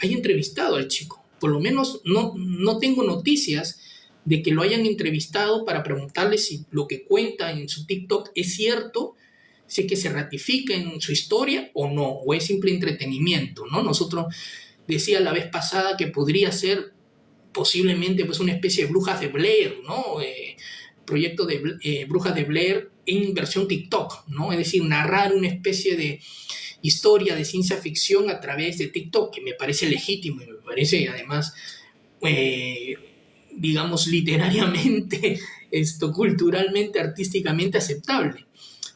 entrevistado al chico. Por lo menos no tengo noticias de que lo hayan entrevistado para preguntarle si lo que cuenta en su TikTok es cierto, si es que se ratifica en su historia o no, o es simple entretenimiento, ¿no? Nosotros decía la vez pasada que podría ser posiblemente pues una especie de Brujas de Blair, ¿no? Proyecto de Brujas de Blair en versión TikTok, ¿no? Es decir, narrar una especie de historia de ciencia ficción a través de TikTok, que me parece legítimo y me parece además, digamos, literariamente, culturalmente, artísticamente aceptable.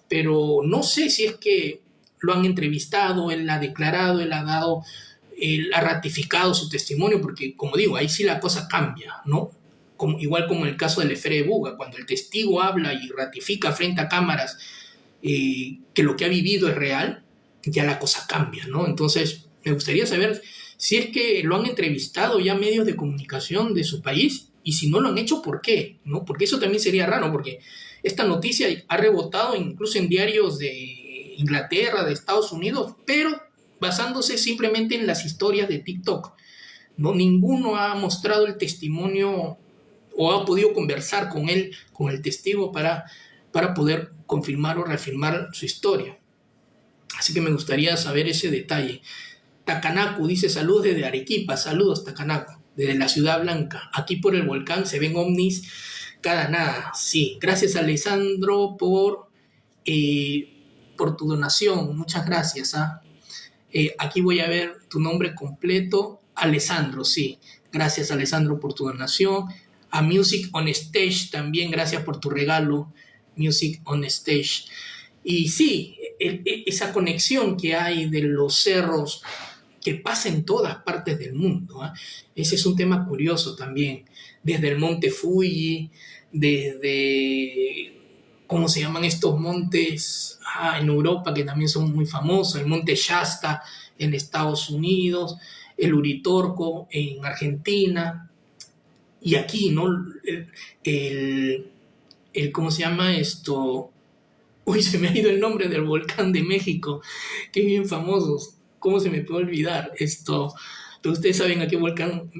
pero no sé si es que lo han entrevistado, él ha declarado, él ha ratificado su testimonio, porque como digo, ahí sí la cosa cambia, ¿no? Igual como en el caso del Efere Buga, cuando el testigo habla y ratifica frente a cámaras que lo que ha vivido es real, ya la cosa cambia, ¿no? Entonces, me gustaría saber si es que lo han entrevistado ya medios de comunicación de su país y si no lo han hecho, ¿por qué? ¿No? Porque eso también sería raro, porque esta noticia ha rebotado incluso en diarios de Inglaterra, de Estados Unidos, pero basándose simplemente en las historias de TikTok, ¿no? Ninguno ha mostrado el testimonio o ha podido conversar con él, con el testigo, para poder confirmar o reafirmar su historia. Así que me gustaría saber ese detalle. Takanaku dice saludos desde Arequipa, saludos Takanaku, desde la Ciudad Blanca. Aquí por el volcán se ven ovnis cada nada. Sí, gracias Alessandro por tu donación, muchas gracias. Aquí voy a ver tu nombre completo, Alessandro, sí. Gracias Alessandro por tu donación. A Music on Stage también, gracias por tu regalo, Music on Stage. Y sí, esa conexión que hay de los cerros que pasa en todas partes del mundo. Ese es un tema curioso también. Desde el monte Fuji, desde, ¿cómo se llaman estos montes en Europa que también son muy famosos? El monte Shasta en Estados Unidos, el Uritorco en Argentina, y aquí, ¿no? ¿Cómo se llama esto? Uy, se me ha ido el nombre del volcán de México, que es bien famoso. ¿Cómo se me puede olvidar esto? Pero ustedes saben a qué volcán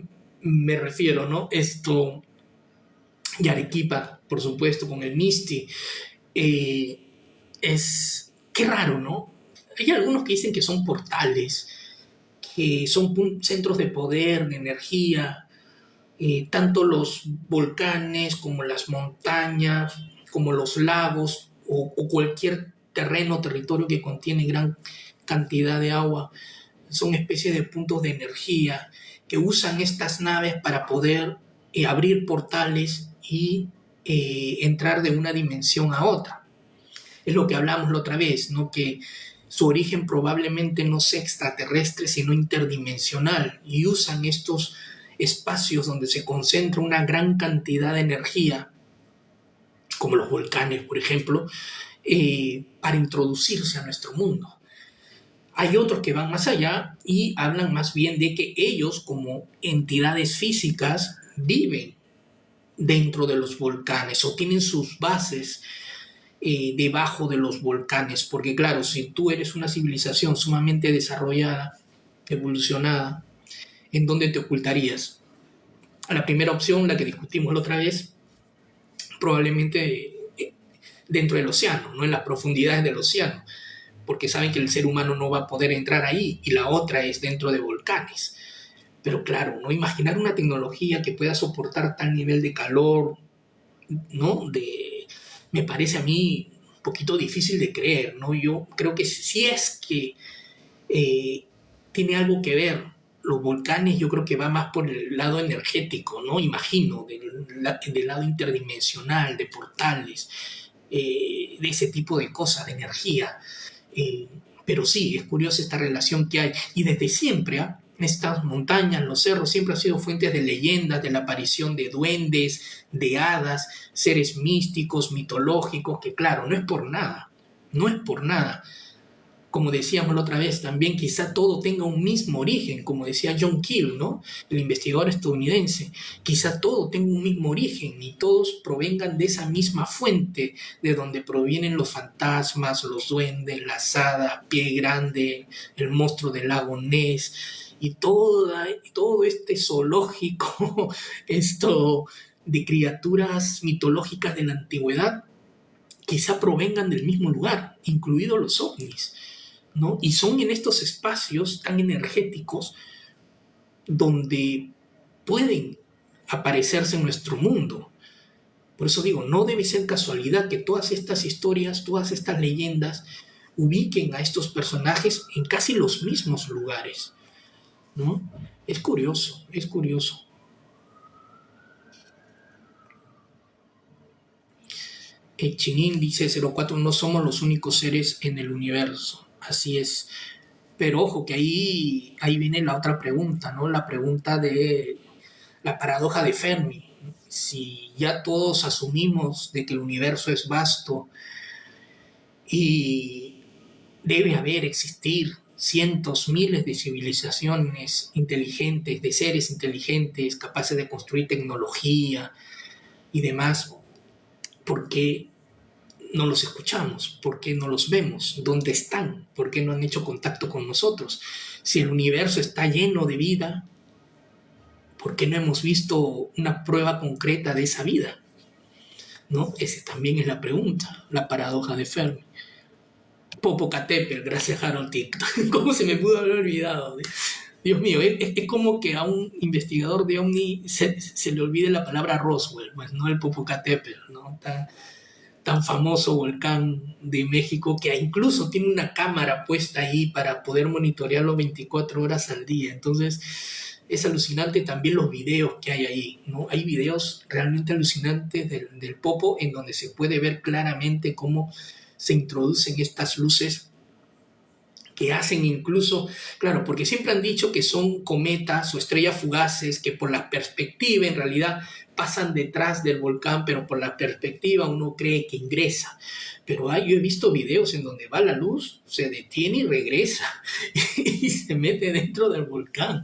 me refiero, ¿no? Y Arequipa, por supuesto, con el Misti. Qué raro, ¿no? Hay algunos que dicen que son portales, que son centros de poder, de energía, tanto los volcanes como las montañas, como los lagos o cualquier terreno o territorio que contiene gran cantidad de agua, son especies de puntos de energía que usan estas naves para poder abrir portales y entrar de una dimensión a otra. Es lo que hablamos la otra vez, ¿no? Que su origen probablemente no sea extraterrestre, sino interdimensional, y usan estos espacios donde se concentra una gran cantidad de energía, como los volcanes, por ejemplo, para introducirse a nuestro mundo. Hay otros que van más allá y hablan más bien de que ellos, como entidades físicas, viven dentro de los volcanes o tienen sus bases debajo de los volcanes, porque claro, si tú eres una civilización sumamente desarrollada, evolucionada, ¿en dónde te ocultarías? La primera opción, la que discutimos la otra vez, probablemente dentro del océano, no en las profundidades del océano, porque saben que el ser humano no va a poder entrar ahí, y la otra es dentro de volcanes. Pero claro, no imaginar una tecnología que pueda soportar tal nivel de calor, ¿no? Me parece a mí un poquito difícil de creer, ¿no? Yo creo que si es que tiene algo que ver los volcanes, yo creo que va más por el lado energético, ¿no? Imagino, del lado interdimensional, de portales, de ese tipo de cosas, de energía. Pero sí, es curiosa esta relación que hay. Y desde siempre, estas montañas, los cerros, siempre han sido fuentes de leyendas, de la aparición de duendes, de hadas, seres místicos, mitológicos, que claro, no es por nada, no es por nada. Como decíamos la otra vez, también quizá todo tenga un mismo origen, como decía John Keel, ¿no? El investigador estadounidense. Quizá todo tenga un mismo origen y todos provengan de esa misma fuente de donde provienen los fantasmas, los duendes, las hadas, Pie Grande, el monstruo del lago Ness y todo este zoológico de criaturas mitológicas de la antigüedad, quizá provengan del mismo lugar, incluidos los ovnis, ¿no? Y son en estos espacios tan energéticos donde pueden aparecerse en nuestro mundo. Por eso digo, no debe ser casualidad que todas estas historias, todas estas leyendas ubiquen a estos personajes en casi los mismos lugares, ¿no? Es curioso, es curioso. Chinin dice 04, no somos los únicos seres en el universo. Así es. Pero ojo, que ahí viene la otra pregunta, ¿no? La pregunta de la paradoja de Fermi. Si ya todos asumimos de que el universo es vasto y debe existir cientos, miles de civilizaciones inteligentes, de seres inteligentes, capaces de construir tecnología y demás, ¿por qué no los escuchamos? ¿Por qué no los vemos? ¿Dónde están? ¿Por qué no han hecho contacto con nosotros? Si el universo está lleno de vida, ¿por qué no hemos visto una prueba concreta de esa vida? ¿No? Esa también es la pregunta, la paradoja de Fermi. Popocatépetl, gracias Harold Tick. ¿Cómo se me pudo haber olvidado? Dios mío, es como que a un investigador de OVNI se le olvide la palabra Roswell, pues no el Popocatépetl, ¿no? Tan famoso volcán de México que incluso tiene una cámara puesta ahí para poder monitorearlo 24 horas al día. Entonces es alucinante también los videos que hay ahí, ¿no? Hay videos realmente alucinantes del Popo en donde se puede ver claramente cómo se introducen estas luces que hacen incluso, claro, porque siempre han dicho que son cometas o estrellas fugaces que por la perspectiva en realidad pasan detrás del volcán, pero por la perspectiva uno cree que ingresa. Pero yo he visto videos en donde va la luz, se detiene y regresa y se mete dentro del volcán.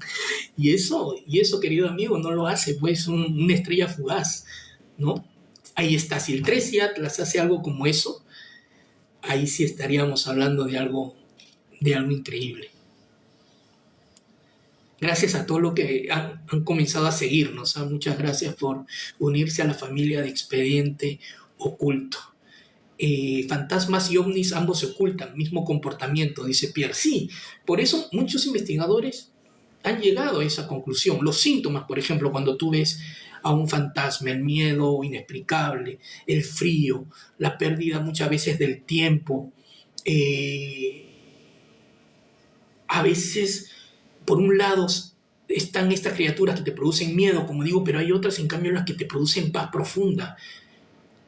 Y eso, querido amigo, no lo hace pues una estrella fugaz, ¿no? Ahí está, si el 13 Atlas hace algo como eso, ahí sí estaríamos hablando de algo increíble. Gracias a todos los que han comenzado a seguirnos. Muchas gracias por unirse a la familia de Expediente Oculto. Fantasmas y ovnis ambos se ocultan, mismo comportamiento, dice Pierre. Sí, por eso muchos investigadores han llegado a esa conclusión. Los síntomas, por ejemplo, cuando tú ves a un fantasma, el miedo inexplicable, el frío, la pérdida muchas veces del tiempo, a veces, por un lado, están estas criaturas que te producen miedo, como digo, pero hay otras, en cambio, las que te producen paz profunda.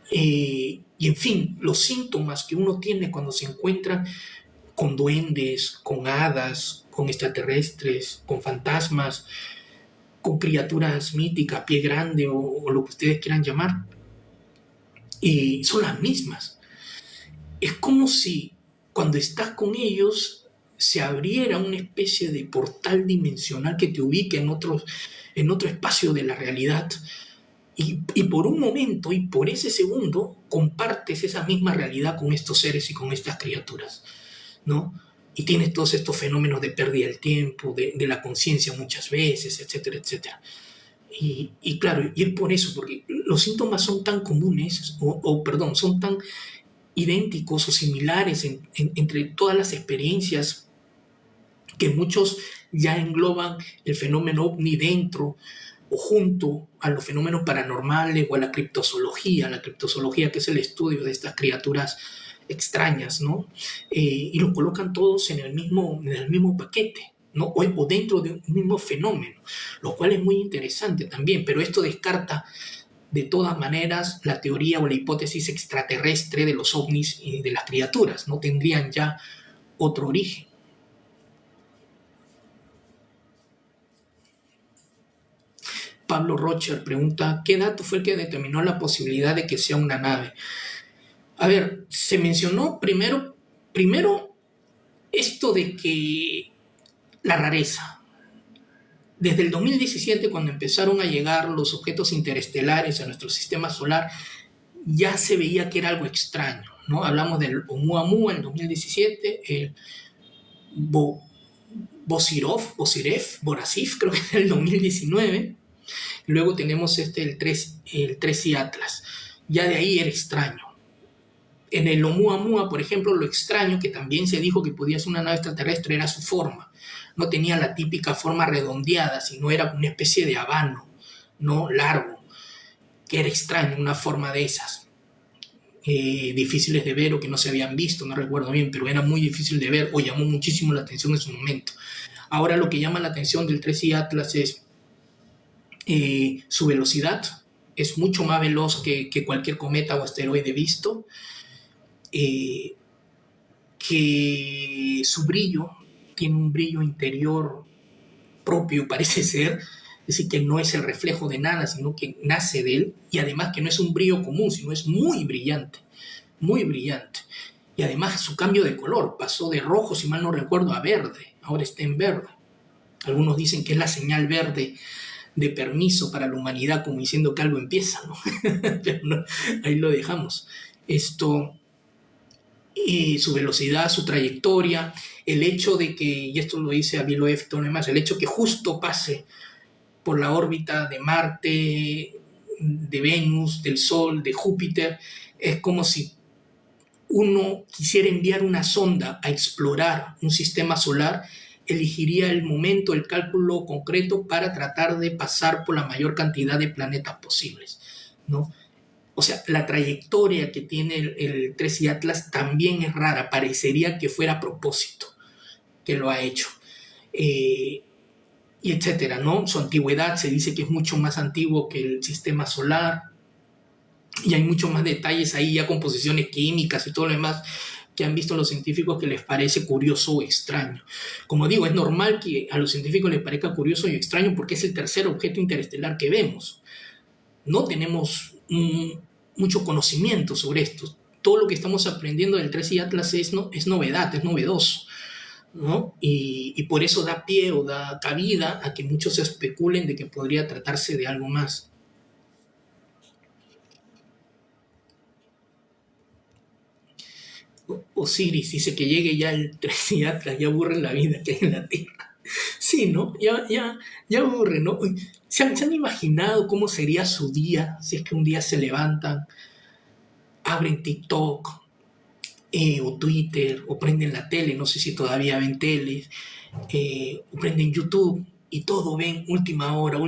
Y, en fin, los síntomas que uno tiene cuando se encuentra con duendes, con hadas, con extraterrestres, con fantasmas, con criaturas míticas, pie grande o lo que ustedes quieran llamar, son las mismas. Es como si cuando estás con ellos se abriera una especie de portal dimensional que te ubique en otro espacio de la realidad y por un momento y por ese segundo compartes esa misma realidad con estos seres y con estas criaturas, ¿no? Y tienes todos estos fenómenos de pérdida del tiempo, de la conciencia muchas veces, etcétera, etcétera. Y claro, y es por eso, porque los síntomas son tan comunes, son tan idénticos o similares entre todas las experiencias que muchos ya engloban el fenómeno ovni dentro o junto a los fenómenos paranormales o a la criptozoología que es el estudio de estas criaturas extrañas, ¿no? Y los colocan todos en el mismo paquete, ¿no? O dentro de un mismo fenómeno, lo cual es muy interesante también, pero esto descarta de todas maneras la teoría o la hipótesis extraterrestre de los ovnis y de las criaturas, ¿no? Tendrían ya otro origen. Pablo Rocher pregunta, ¿qué dato fue el que determinó la posibilidad de que sea una nave? A ver, se mencionó primero esto de que la rareza. Desde el 2017, cuando empezaron a llegar los objetos interestelares a nuestro sistema solar, ya se veía que era algo extraño, ¿no? Hablamos del Oumuamua en 2017, el Borasif, creo que en el 2019. Luego tenemos el 13 Atlas. Ya de ahí era extraño. En el Oumuamua, por ejemplo, lo extraño, que también se dijo que podía ser una nave extraterrestre, era su forma. No tenía la típica forma redondeada, sino era una especie de habano, ¿no? Largo, que era extraño, una forma de esas. Difíciles de ver o que no se habían visto, no recuerdo bien, pero era muy difícil de ver o llamó muchísimo la atención en su momento. Ahora lo que llama la atención del 13 Atlas es su velocidad, es mucho más veloz que cualquier cometa o asteroide visto, que su brillo tiene un brillo interior propio, parece ser, es decir, que no es el reflejo de nada, sino que nace de él, y además que no es un brillo común, sino es muy brillante, muy brillante. Y además su cambio de color pasó de rojo, si mal no recuerdo, a verde, ahora está en verde. Algunos dicen que es la señal verde de permiso para la humanidad, como diciendo que algo empieza, ¿no? Pero no, ahí lo dejamos. Y su velocidad, su trayectoria, el hecho de que, y esto lo dice Avilo F. Tonemás, el hecho que justo pase por la órbita de Marte, de Venus, del Sol, de Júpiter, es como si uno quisiera enviar una sonda a explorar un sistema solar, elegiría el momento, el cálculo concreto para tratar de pasar por la mayor cantidad de planetas posibles, ¿no? O sea, la trayectoria que tiene el 3i Atlas también es rara, parecería que fuera a propósito que lo ha hecho. Y etcétera, ¿no? Su antigüedad se dice que es mucho más antiguo que el sistema solar, y hay muchos más detalles ahí, ya composiciones químicas y todo lo demás, que han visto los científicos que les parece curioso o extraño. Como digo, es normal que a los científicos les parezca curioso y extraño porque es el tercer objeto interestelar que vemos. No tenemos mucho conocimiento sobre esto. Todo lo que estamos aprendiendo del 3i Atlas es novedad, es novedoso, ¿no? Y por eso da pie o da cabida a que muchos especulen de que podría tratarse de algo más. Osiris dice que llegue ya el 3i Atlas, ya aburre la vida que hay en la Tierra. Sí, ¿no? Ya aburre, ¿no? ¿Se han imaginado cómo sería su día si es que un día se levantan, abren TikTok o Twitter o prenden la tele, no sé si todavía ven tele, o prenden YouTube y todo ven última hora,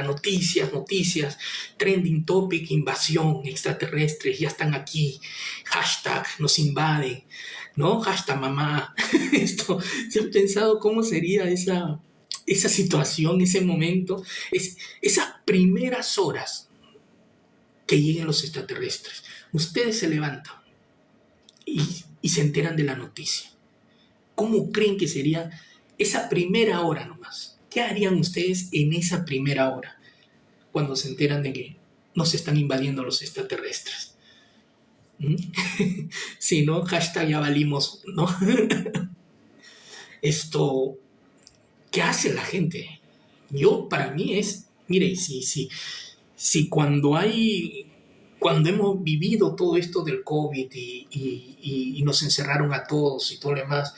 noticias, trending topic, invasión, extraterrestres, ya están aquí, hashtag, nos invaden, ¿no? Hashtag mamá. Esto, ¿se han pensado cómo sería esa situación, ese momento, esas primeras horas que lleguen los extraterrestres? Ustedes se levantan y se enteran de la noticia. ¿Cómo creen que sería esa primera hora nomás? ¿Qué harían ustedes en esa primera hora cuando se enteran de que nos están invadiendo los extraterrestres? Sí, ¿no? Hashtag ya valimos, ¿no? ¿Qué hace la gente? Para mí es, mire, si cuando hemos vivido todo esto del COVID y nos encerraron a todos y todo lo demás,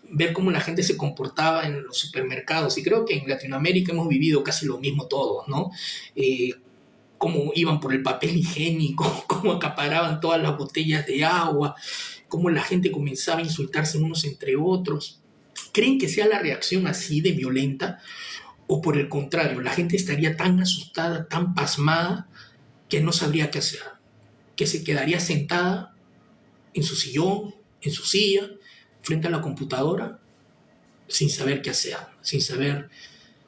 ver cómo la gente se comportaba en los supermercados, y creo que en Latinoamérica hemos vivido casi lo mismo todos, ¿no? Cómo iban por el papel higiénico, cómo acaparaban todas las botellas de agua, cómo la gente comenzaba a insultarse unos entre otros. ¿Creen que sea la reacción así de violenta? ¿O por el contrario, la gente estaría tan asustada, tan pasmada, que no sabría qué hacer? Que se quedaría sentada en su sillón, en su silla, frente a la computadora, sin saber qué hacer, sin saber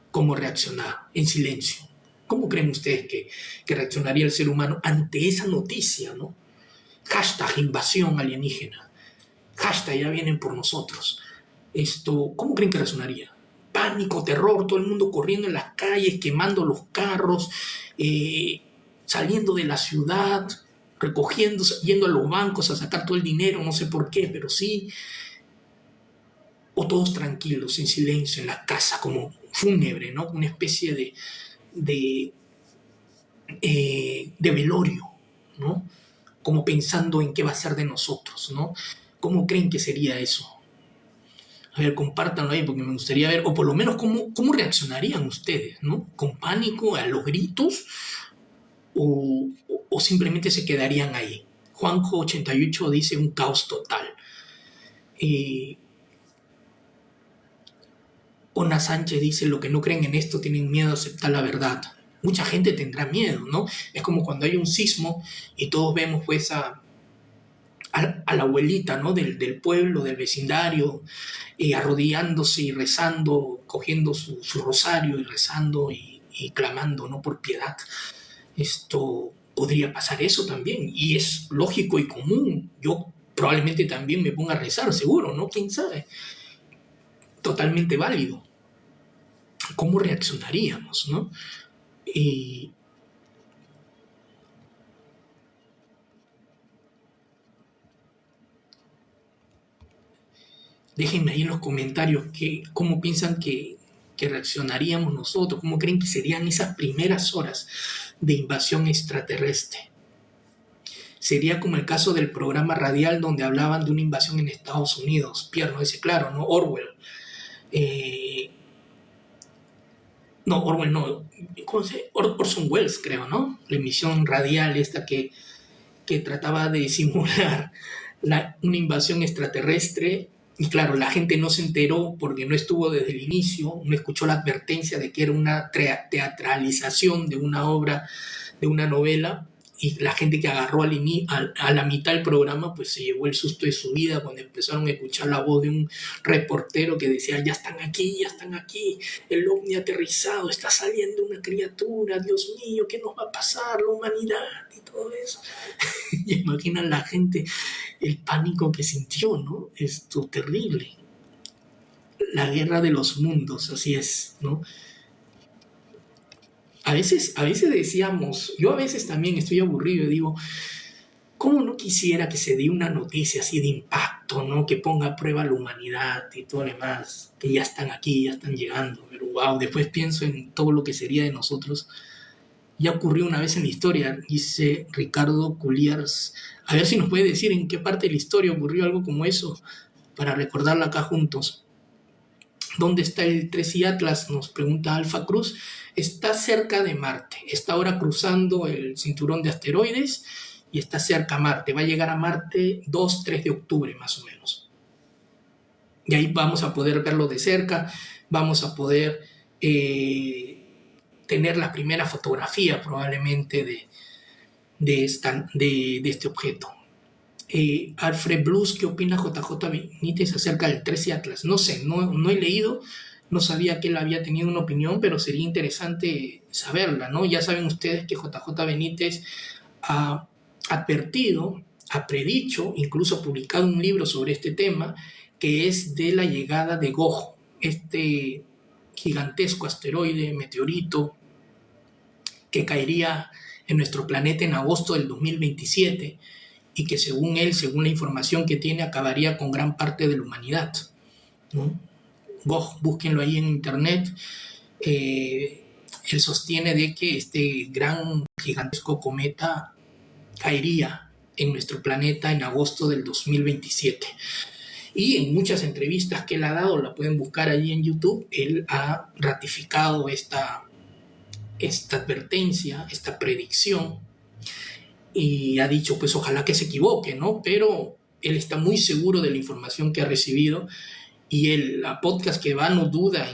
cómo reaccionar, en silencio. ¿Cómo creen ustedes que reaccionaría el ser humano ante esa noticia, ¿no? Hashtag invasión alienígena. Hashtag ya vienen por nosotros. ¿Cómo creen que reaccionaría? Pánico, terror, todo el mundo corriendo en las calles, quemando los carros, saliendo de la ciudad, recogiendo, yendo a los bancos a sacar todo el dinero, no sé por qué, pero sí. O todos tranquilos, en silencio, en la casa, como fúnebre, ¿no? Una especie de velorio, ¿no? Como pensando en qué va a ser de nosotros, ¿no? ¿Cómo creen que sería eso? A ver, compártanlo ahí porque me gustaría ver, o por lo menos cómo reaccionarían ustedes, ¿no? ¿Con pánico, a los gritos? ¿O simplemente se quedarían ahí? Juanjo88 dice un caos total. Ona Sánchez dice, lo que no creen en esto tienen miedo a aceptar la verdad. Mucha gente tendrá miedo, ¿no? Es como cuando hay un sismo y todos vemos pues a la abuelita, ¿no? del pueblo, del vecindario, arrodillándose y rezando, cogiendo su rosario y rezando y clamando, ¿no? Por piedad. esto podría pasar eso también. Y es lógico y común. Yo probablemente también me ponga a rezar, seguro, ¿no? ¿Quién sabe? Totalmente válido. ¿Cómo reaccionaríamos, no? Y déjenme ahí en los comentarios cómo piensan que reaccionaríamos nosotros, cómo creen que serían esas primeras horas de invasión extraterrestre. Sería como el caso del programa radial donde hablaban de una invasión en Estados Unidos. Pierre no dice, claro, ¿no? Orwell. No, Orwell no. ¿Cómo se llama? Orson Welles, creo, ¿no? La emisión radial esta que trataba de simular una invasión extraterrestre. Y claro, la gente no se enteró porque no estuvo desde el inicio, no escuchó la advertencia de que era una teatralización de una obra, de una novela, y la gente que agarró a la mitad del programa pues se llevó el susto de su vida cuando empezaron a escuchar la voz de un reportero que decía, ya están aquí, el ovni aterrizado, está saliendo una criatura, Dios mío, ¿qué nos va a pasar? La humanidad y todo eso. Y imaginan la gente el pánico que sintió, ¿no? Esto terrible. La guerra de los mundos, así es, ¿no? A veces decíamos, yo a veces también estoy aburrido y digo, ¿cómo no quisiera que se dé una noticia así de impacto, ¿no? Que ponga a prueba la humanidad y todo lo demás, que ya están aquí, ya están llegando, pero wow, después pienso en todo lo que sería de nosotros. Ya ocurrió una vez en la historia, dice Ricardo Culiars. A ver si nos puede decir en qué parte de la historia ocurrió algo como eso, para recordarla acá juntos. ¿Dónde está el 3i Atlas? Nos pregunta Alfa Cruz. Está cerca de Marte. Está ahora cruzando el cinturón de asteroides y está cerca a Marte. Va a llegar a Marte 2-3 de octubre más o menos. Y ahí vamos a poder verlo de cerca, vamos a poder tener la primera fotografía probablemente de este objeto. Alfred Blues, ¿qué opina JJ Benítez acerca del 13 Atlas? No sé, no he leído, no sabía que él había tenido una opinión, pero sería interesante saberla, ¿no? Ya saben ustedes que JJ Benítez ha advertido, ha predicho, incluso ha publicado un libro sobre este tema, que es de la llegada de Goj, este gigantesco asteroide, meteorito, que caería en nuestro planeta en agosto del 2027 y que según él, según la información que tiene, acabaría con gran parte de la humanidad, ¿no? Goj, búsquenlo ahí en internet. Él sostiene de que este gran gigantesco cometa caería en nuestro planeta en agosto del 2027. Y en muchas entrevistas que él ha dado, la pueden buscar allí en YouTube, él ha ratificado esta advertencia, esta predicción, y ha dicho, pues ojalá que se equivoque, ¿no? Pero él está muy seguro de la información que ha recibido y el podcast que va no duda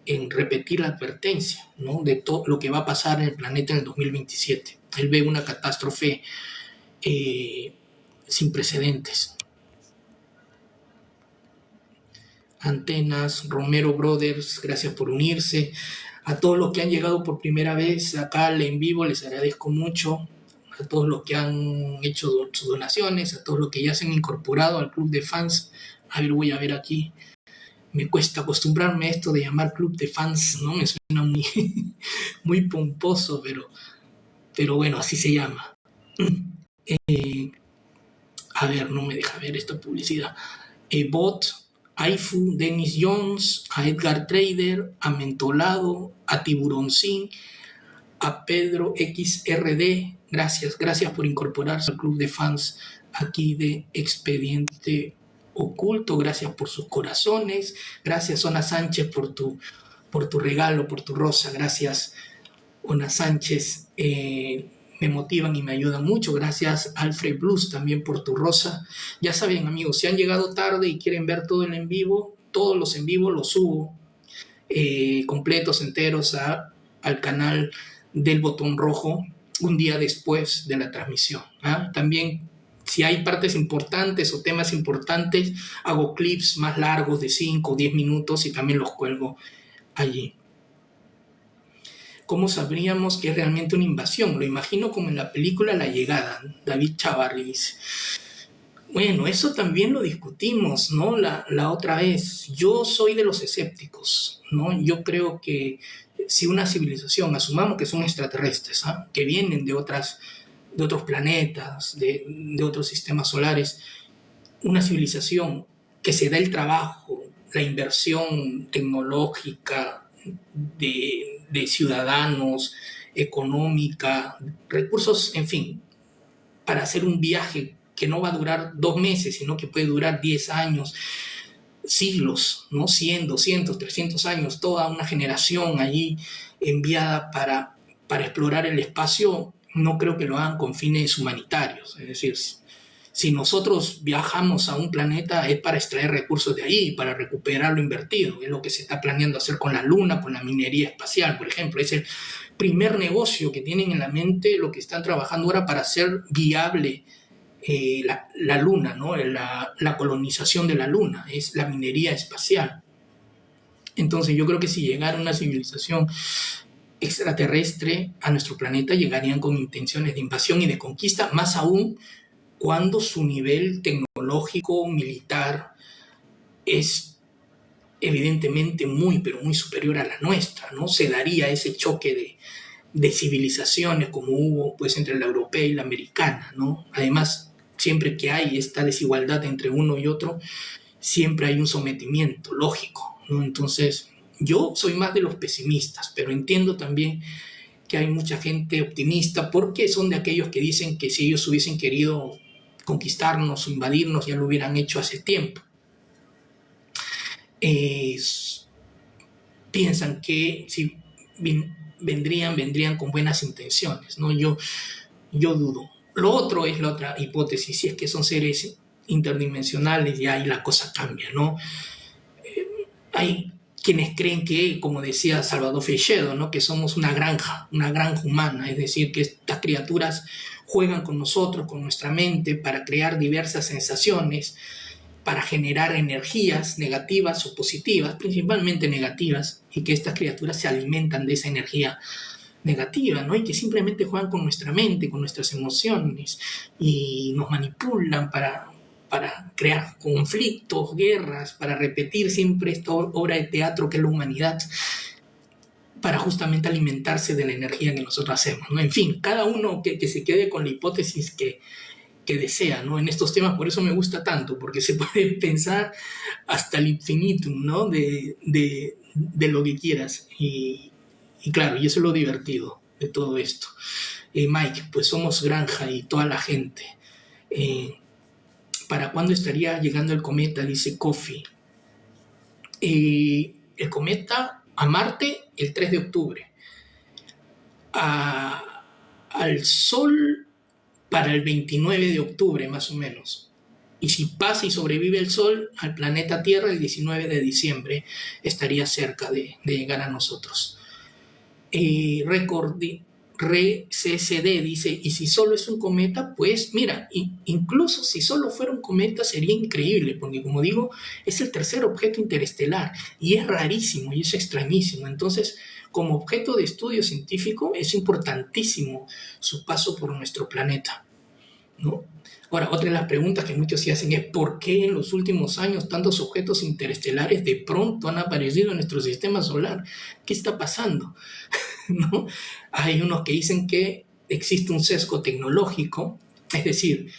en repetir la advertencia, ¿no? De todo lo que va a pasar en el planeta en el 2027. Él ve una catástrofe sin precedentes. Antenas, Romero Brothers, gracias por unirse. A todos los que han llegado por primera vez acá al en vivo les agradezco mucho. A todos los que han hecho sus donaciones, a todos los que ya se han incorporado al club de fans. A ver, voy a ver aquí. Me cuesta acostumbrarme a esto de llamar club de fans, ¿no? Me suena muy pomposo, pero bueno, así se llama. A ver, no me deja ver esta publicidad. Bot, Aifu, Dennis Jones, a Edgar Trader, a Mentolado, a Tiburoncín, a Pedro XRD. Gracias por incorporarse al club de fans aquí de Expediente Oculto. Gracias por sus corazones. Gracias, Ona Sánchez, por tu regalo, por tu rosa. Gracias, Ona Sánchez. Me motivan y me ayudan mucho. Gracias, Alfred Blues, también por tu rosa. Ya saben, amigos, si han llegado tarde y quieren ver todo el en vivo, todos los en vivo los subo completos, enteros al canal del botón rojo un día después de la transmisión. También, si hay partes importantes o temas importantes, hago clips más largos de 5 o 10 minutos y también los cuelgo allí. ¿cómo sabríamos que es realmente una invasión? Lo imagino como en la película La Llegada, David Chavarri dice. Bueno, eso también lo discutimos, ¿no? La otra vez. Yo soy de los escépticos, ¿no? Yo creo que si una civilización, asumamos que son extraterrestres, ¿ah? Que vienen de otros planetas, de otros sistemas solares, una civilización que se da el trabajo, la inversión tecnológica de ciudadanos, económica, recursos, en fin, para hacer un viaje que no va a durar 2 meses, sino que puede durar 10 años, siglos, ¿no? 100, 200, 300 años, toda una generación allí enviada para explorar el espacio, no creo que lo hagan con fines humanitarios. Es decir, si nosotros viajamos a un planeta es para extraer recursos de ahí, para recuperar lo invertido. Es lo que se está planeando hacer con la Luna, con la minería espacial, por ejemplo. Es el primer negocio que tienen en la mente, lo que están trabajando ahora para hacer viable la Luna, ¿no? La colonización de la Luna, es la minería espacial. Entonces yo creo que si llegara una civilización extraterrestre a nuestro planeta, llegarían con intenciones de invasión y de conquista, más aún cuando su nivel tecnológico, militar, es evidentemente muy, pero muy superior a la nuestra, ¿no? Se daría ese choque de civilizaciones como hubo pues entre la europea y la americana, ¿no? Además, siempre que hay esta desigualdad entre uno y otro, siempre hay un sometimiento lógico, ¿no? Entonces, yo soy más de los pesimistas, pero entiendo también que hay mucha gente optimista porque son de aquellos que dicen que si ellos hubiesen querido conquistarnos o invadirnos ya lo hubieran hecho hace tiempo. Piensan que si vendrían con buenas intenciones, ¿no? Yo dudo. Lo otro es la otra hipótesis, si es que son seres interdimensionales y ahí la cosa cambia, ¿no? Hay quienes creen que, como decía Salvador Freixedo, ¿no? Que somos una granja humana, es decir, que estas criaturas juegan con nosotros, con nuestra mente, para crear diversas sensaciones, para generar energías negativas o positivas, principalmente negativas, y que estas criaturas se alimentan de esa energía negativa, ¿no? Y que simplemente juegan con nuestra mente, con nuestras emociones, y nos manipulan para crear conflictos, guerras, para repetir siempre esta obra de teatro que es la humanidad, para justamente alimentarse de la energía que nosotros hacemos, ¿no? En fin, cada uno que se quede con la hipótesis que desea, ¿no? En estos temas, por eso me gusta tanto, porque se puede pensar hasta el infinitum, ¿no? De lo que quieras. Y claro, y eso es lo divertido de todo esto. Mike, pues somos granja y toda la gente. ¿Para cuándo estaría llegando el cometa? Dice Kofi. El cometa a Marte el 3 de octubre. Al Sol para el 29 de octubre, más o menos. Y si pasa y sobrevive el Sol al planeta Tierra, el 19 de diciembre estaría cerca de llegar a nosotros. CSD dice, y si solo es un cometa, pues mira, incluso si solo fuera un cometa sería increíble, porque como digo, es el tercer objeto interestelar y es rarísimo y es extrañísimo. Entonces, como objeto de estudio científico es importantísimo su paso por nuestro planeta, ¿no? Ahora, otra de las preguntas que muchos se hacen es ¿por qué en los últimos años tantos objetos interestelares de pronto han aparecido en nuestro sistema solar? ¿Qué está pasando? ¿No? Hay unos que dicen que existe un sesgo tecnológico, es decir,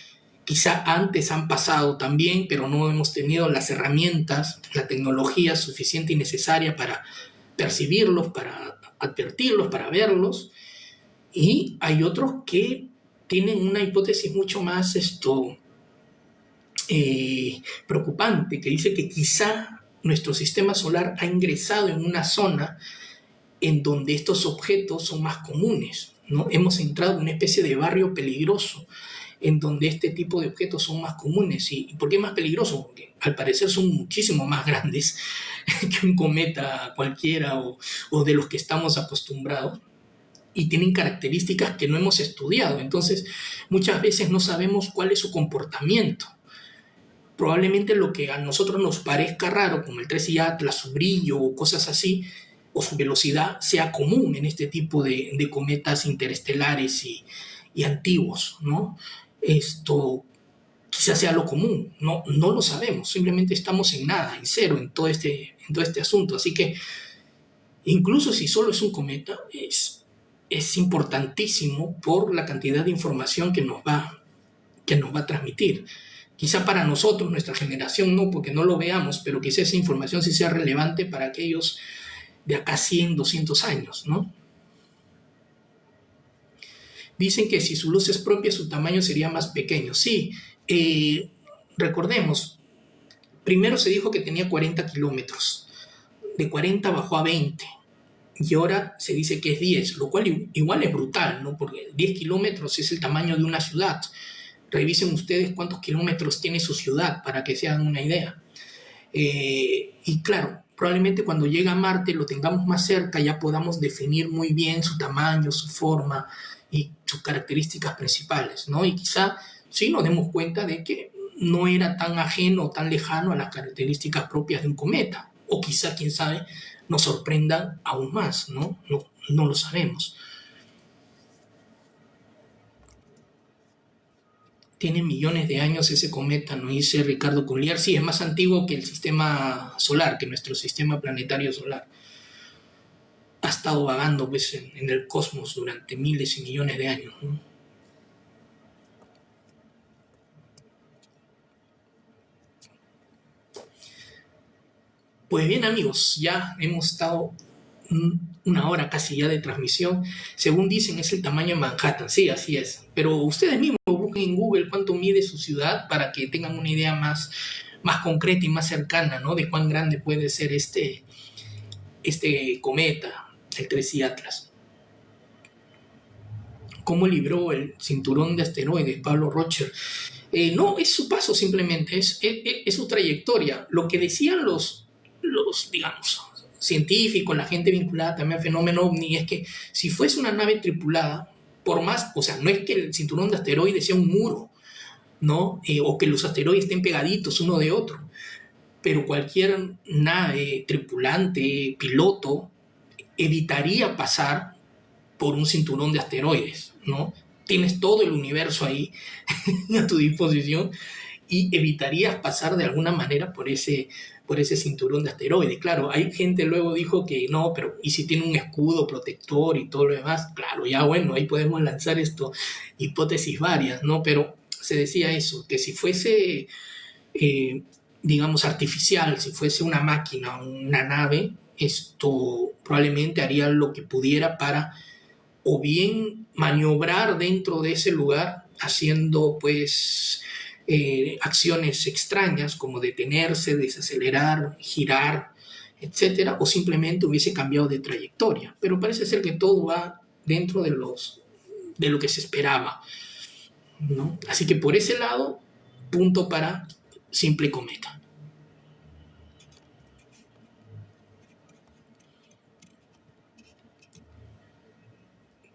quizá antes han pasado también, pero no hemos tenido las herramientas, la tecnología suficiente y necesaria para percibirlos, para advertirlos, para verlos. Y hay otros que tienen una hipótesis mucho más preocupante, que dice que quizá nuestro sistema solar ha ingresado en una zona en donde estos objetos son más comunes, ¿no? Hemos entrado en una especie de barrio peligroso en donde este tipo de objetos son más comunes. ¿Y por qué más peligroso? Porque al parecer son muchísimo más grandes que un cometa cualquiera o de los que estamos acostumbrados, y tienen características que no hemos estudiado. Entonces, muchas veces no sabemos cuál es su comportamiento. Probablemente lo que a nosotros nos parezca raro, como el 3I Atlas, su brillo o cosas así, o su velocidad sea común en este tipo de cometas interestelares y antiguos, ¿no? Esto quizás sea lo común, no lo sabemos, simplemente estamos en nada, en cero en todo este asunto. Así que incluso si solo es un cometa, es importantísimo por la cantidad de información que nos va a transmitir. Quizá para nosotros, nuestra generación, no, porque no lo veamos, pero quizá esa información sí sea relevante para aquellos de acá 100, 200 años, ¿no? Dicen que si su luz es propia, su tamaño sería más pequeño. Sí, recordemos, primero se dijo que tenía 40 kilómetros, de 40 bajó a 20, y ahora se dice que es 10, lo cual igual es brutal, ¿no? Porque 10 kilómetros es el tamaño de una ciudad. Revisen ustedes cuántos kilómetros tiene su ciudad para que se hagan una idea. Y claro, probablemente cuando llegue a Marte lo tengamos más cerca, ya podamos definir muy bien su tamaño, su forma y sus características principales, ¿no? Y quizá sí nos demos cuenta de que no era tan ajeno o tan lejano a las características propias de un cometa. O quizá, quién sabe, nos sorprendan aún más, ¿no? No lo sabemos. Tiene millones de años ese cometa, nos dice Ricardo Collier. Sí, es más antiguo que el sistema solar, que nuestro sistema planetario solar. Ha estado vagando pues, en el cosmos durante miles y millones de años, ¿no? Pues bien, amigos, ya hemos estado una hora casi ya de transmisión. Según dicen, es el tamaño de Manhattan. Sí, así es. Pero ustedes mismos busquen en Google cuánto mide su ciudad para que tengan una idea más concreta y más cercana, ¿no? De cuán grande puede ser este cometa, el 3i Atlas. ¿Cómo libró el cinturón de asteroides Pablo Rocher? No, es su paso simplemente, es su trayectoria. Lo que decían los digamos, científicos, la gente vinculada también al fenómeno OVNI, es que si fuese una nave tripulada, por más, o sea, no es que el cinturón de asteroides sea un muro, ¿no? O que los asteroides estén pegaditos uno de otro, pero cualquier nave, tripulante, piloto, evitaría pasar por un cinturón de asteroides, ¿no? Tienes todo el universo ahí a tu disposición y evitarías pasar de alguna manera por ese cinturón de asteroides. Claro, hay gente luego dijo que no, pero ¿y si tiene un escudo protector y todo lo demás? Claro, ya bueno, ahí podemos lanzar hipótesis varias, ¿no? Pero se decía eso, que si fuese, digamos, artificial, si fuese una máquina, una nave, esto probablemente haría lo que pudiera para o bien maniobrar dentro de ese lugar haciendo pues acciones extrañas como detenerse, desacelerar, girar, etcétera, o simplemente hubiese cambiado de trayectoria. Pero parece ser que todo va dentro de lo que se esperaba, ¿no? Así que por ese lado, punto para simple cometa.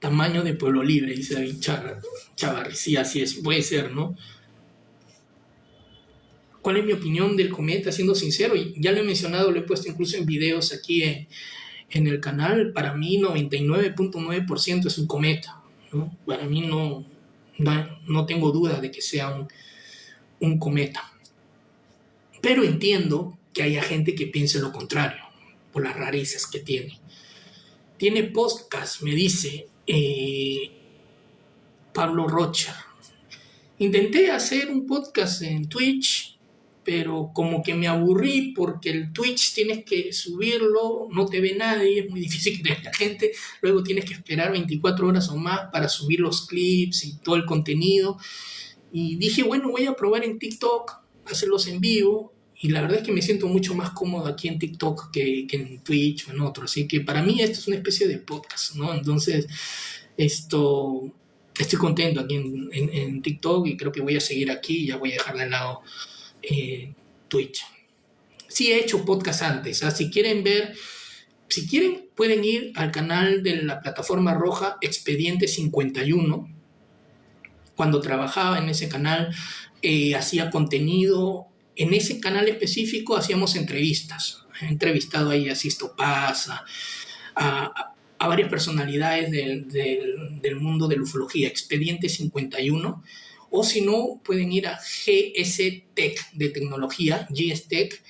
Tamaño de Pueblo Libre, dice David Chavarri. Sí, así es, puede ser, ¿no? ¿Cuál es mi opinión del cometa? Siendo sincero, y ya lo he mencionado, lo he puesto incluso en videos aquí en el canal. Para mí 99.9% es un cometa, ¿no? Para mí no tengo duda de que sea un cometa. Pero entiendo que haya gente que piense lo contrario, por las rarezas que tiene. Tiene podcast, me dice Pablo Rocha. Intenté hacer un podcast en Twitch, pero como que me aburrí porque el Twitch tienes que subirlo, no te ve nadie, es muy difícil que te vea gente, luego tienes que esperar 24 horas o más para subir los clips y todo el contenido. Y dije, bueno, voy a probar en TikTok, hacerlos en vivo, y la verdad es que me siento mucho más cómodo aquí en TikTok que en Twitch o en otro. Así que para mí esto es una especie de podcast, ¿no? Entonces, estoy contento aquí en TikTok y creo que voy a seguir aquí y ya voy a dejar de lado Twitch. Sí he hecho podcast antes. Si quieren pueden ir al canal de la plataforma roja Expediente 51. Cuando trabajaba en ese canal, hacía contenido. En ese canal específico hacíamos entrevistas. He entrevistado ahí a Sisto Paz, a varias personalidades del mundo de la ufología, Expediente 51, o si no, pueden ir a GS Tech de tecnología, GS Tech.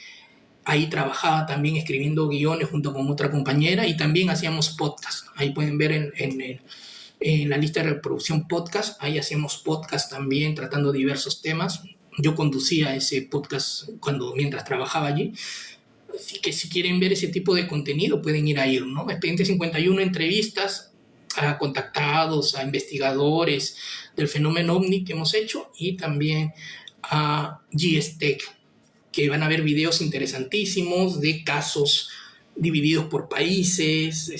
Ahí trabajaba también escribiendo guiones junto con otra compañera y también hacíamos podcast. Ahí pueden ver en la lista de reproducción podcast. Ahí hacíamos podcast también tratando diversos temas. Yo conducía ese podcast mientras trabajaba allí. Así que si quieren ver ese tipo de contenido pueden ir ahí, ¿no? Expediente 51, entrevistas a contactados, a investigadores del fenómeno OVNI que hemos hecho, y también a GSTech, que van a ver videos interesantísimos de casos divididos por países,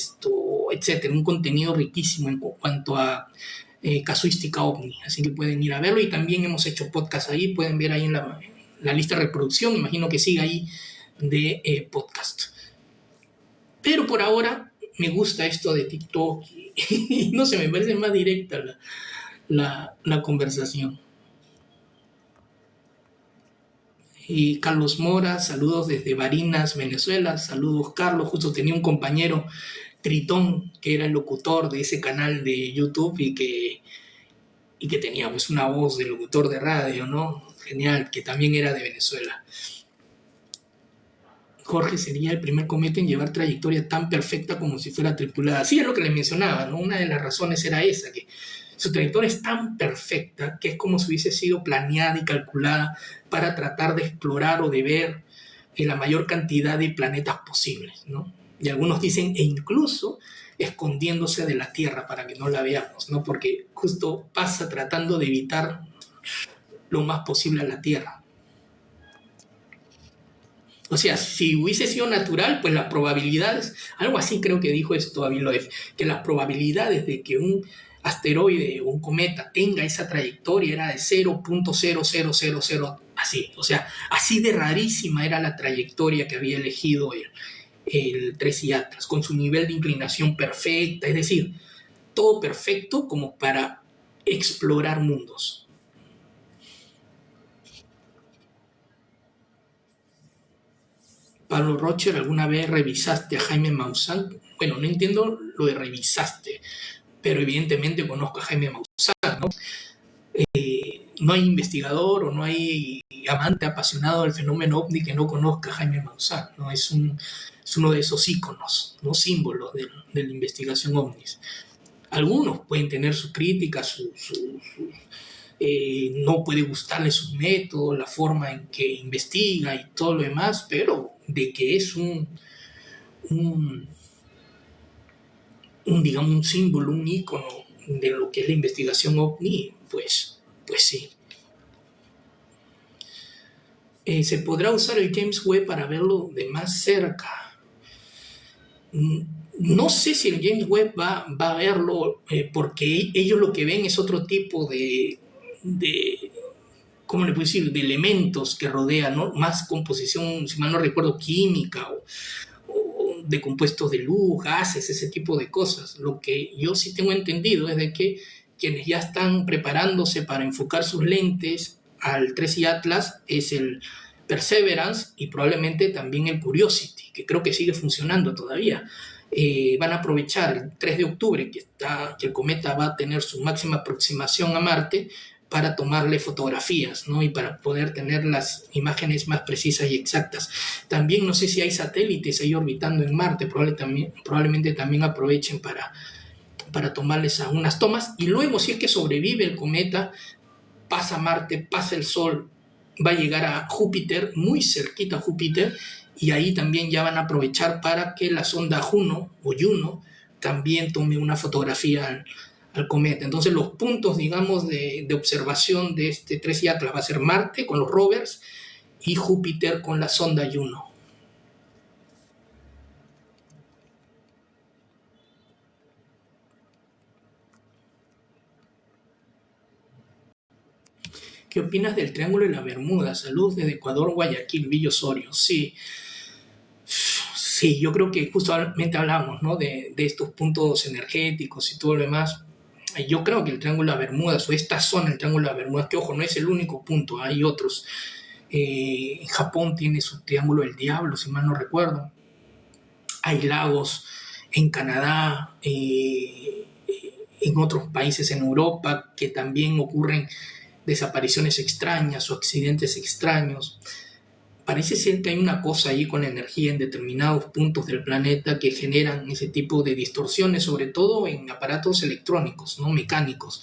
etcétera. Un contenido riquísimo en cuanto a casuística OVNI. Así que pueden ir a verlo, y también hemos hecho podcast ahí. Pueden ver ahí en la lista de reproducción. Imagino que sigue ahí de podcast. Pero por ahora me gusta esto de TikTok y no sé, me parece más directa la conversación. Y Carlos Mora, saludos desde Barinas, Venezuela. Saludos, Carlos. Justo tenía un compañero, Tritón, que era el locutor de ese canal de YouTube y que tenía pues una voz de locutor de radio, ¿no? Genial, que también era de Venezuela. Jorge sería el primer cometa en llevar trayectoria tan perfecta como si fuera tripulada. Sí, es lo que le mencionaba, ¿no? Una de las razones era esa, que su trayectoria es tan perfecta que es como si hubiese sido planeada y calculada para tratar de explorar o de ver la mayor cantidad de planetas posibles, ¿no? Y algunos dicen, e incluso escondiéndose de la Tierra para que no la veamos, ¿no? Porque justo pasa tratando de evitar lo más posible a la Tierra. O sea, si hubiese sido natural, pues las probabilidades, algo así creo que dijo esto Aviloev, que las probabilidades de que un asteroide o un cometa tenga esa trayectoria era de 0.0000, así. O sea, así de rarísima era la trayectoria que había elegido el Tracy Atlas, con su nivel de inclinación perfecta, es decir, todo perfecto como para explorar mundos. Pablo Rocher, ¿alguna vez revisaste a Jaime Maussan? Bueno, no entiendo lo de revisaste, pero evidentemente conozco a Jaime Maussan, ¿no? No hay investigador o no hay amante apasionado del fenómeno OVNI que no conozca a Jaime Maussan, ¿no? Es uno de esos íconos, ¿no? Símbolos de la investigación OVNIs. Algunos pueden tener su crítica, no puede gustarle sus métodos, la forma en que investiga y todo lo demás, pero de que es digamos, un símbolo, un ícono de lo que es la investigación OVNI, pues sí. ¿Se podrá usar el James Webb para verlo de más cerca? No sé si el James Webb va a verlo, porque ellos lo que ven es otro tipo de ¿cómo le puedo decir?, de elementos que rodean, ¿no? Más composición, si mal no recuerdo, química o de compuestos de luz, gases, ese tipo de cosas. Lo que yo sí tengo entendido es de que quienes ya están preparándose para enfocar sus lentes al Tracy Atlas es el Perseverance y probablemente también el Curiosity, que creo que sigue funcionando todavía. Van a aprovechar el 3 de octubre que el cometa va a tener su máxima aproximación a Marte para tomarle fotografías, ¿no? Y para poder tener las imágenes más precisas y exactas. También no sé si hay satélites ahí orbitando en Marte, probablemente también aprovechen para tomarles algunas tomas, y luego, si es que sobrevive el cometa, pasa Marte, pasa el Sol, va a llegar a Júpiter, muy cerquita a Júpiter, y ahí también ya van a aprovechar para que la sonda Juno también tome una fotografía al cometa. Entonces los puntos, digamos, de observación de este Tracy Atlas va a ser Marte con los rovers y Júpiter con la sonda Juno. ¿Qué opinas del Triángulo de la Bermuda? Saludos desde Ecuador, Guayaquil, Villa Osorio. Sí, yo creo que justamente hablamos, ¿no?, de estos puntos energéticos y todo lo demás. Yo creo que el Triángulo de las Bermudas, o esta zona del Triángulo de las Bermudas, que ojo, no es el único punto, hay otros. Japón tiene su Triángulo del Diablo, si mal no recuerdo. Hay lagos en Canadá, en otros países en Europa, que también ocurren desapariciones extrañas o accidentes extraños. Parece ser que hay una cosa ahí con la energía en determinados puntos del planeta que generan ese tipo de distorsiones, sobre todo en aparatos electrónicos, ¿no? Mecánicos.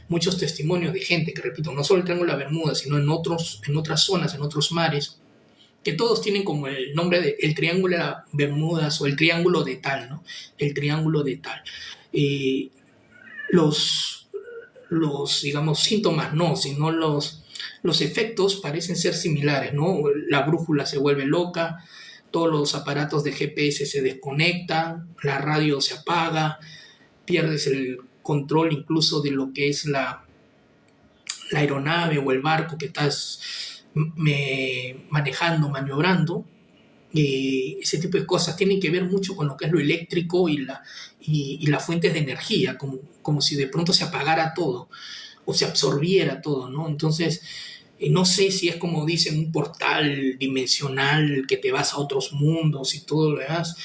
Muchos testimonios de gente que, repito, no solo el Triángulo de la Bermuda, sino en otras zonas, en otros mares, que todos tienen como el nombre de el Triángulo de las Bermudas o el Triángulo de tal, ¿no? El Triángulo de tal. Eh, los, digamos, síntomas no, sino los efectos parecen ser similares, ¿no? La brújula se vuelve loca, todos los aparatos de GPS se desconectan, la radio se apaga, pierdes el control incluso de lo que es la aeronave o el barco que estás manejando, maniobrando. Ese tipo de cosas tienen que ver mucho con lo que es lo eléctrico y las fuentes de energía, como si de pronto se apagara todo o se absorbiera todo, ¿no? Entonces, no sé si es como dicen un portal dimensional que te vas a otros mundos y todo lo demás,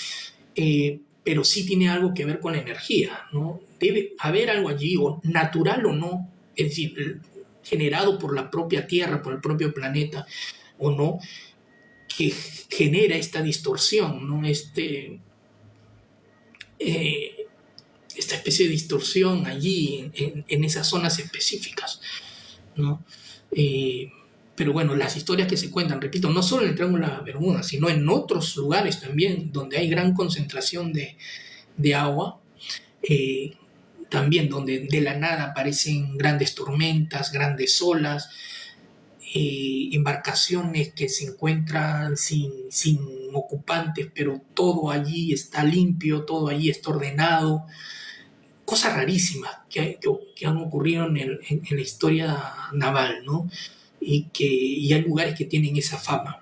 pero sí tiene algo que ver con la energía, ¿no? Debe haber algo allí, o natural o no, es decir, generado por la propia Tierra, por el propio planeta o no, que genera esta distorsión, ¿no? Esta especie de distorsión allí en esas zonas específicas, ¿no? Pero bueno, las historias que se cuentan, repito, no solo en el Triángulo de las Bermudas, sino en otros lugares también donde hay gran concentración de agua, también donde de la nada aparecen grandes tormentas, grandes olas, embarcaciones que se encuentran sin ocupantes, pero todo allí está limpio, todo allí está ordenado. Cosas rarísimas que han ocurrido en la historia naval, ¿no? Y hay lugares que tienen esa fama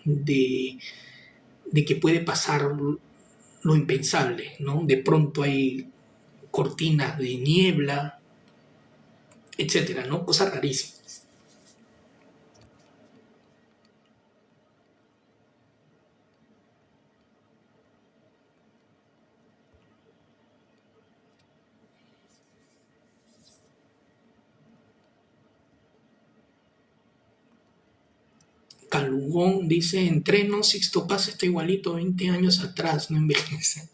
de que puede pasar lo impensable, ¿no? De pronto hay cortinas de niebla, etcétera, ¿no? Cosas rarísimas. Calugón dice, entreno, Sixto Paz está igualito 20 años atrás, no envejece.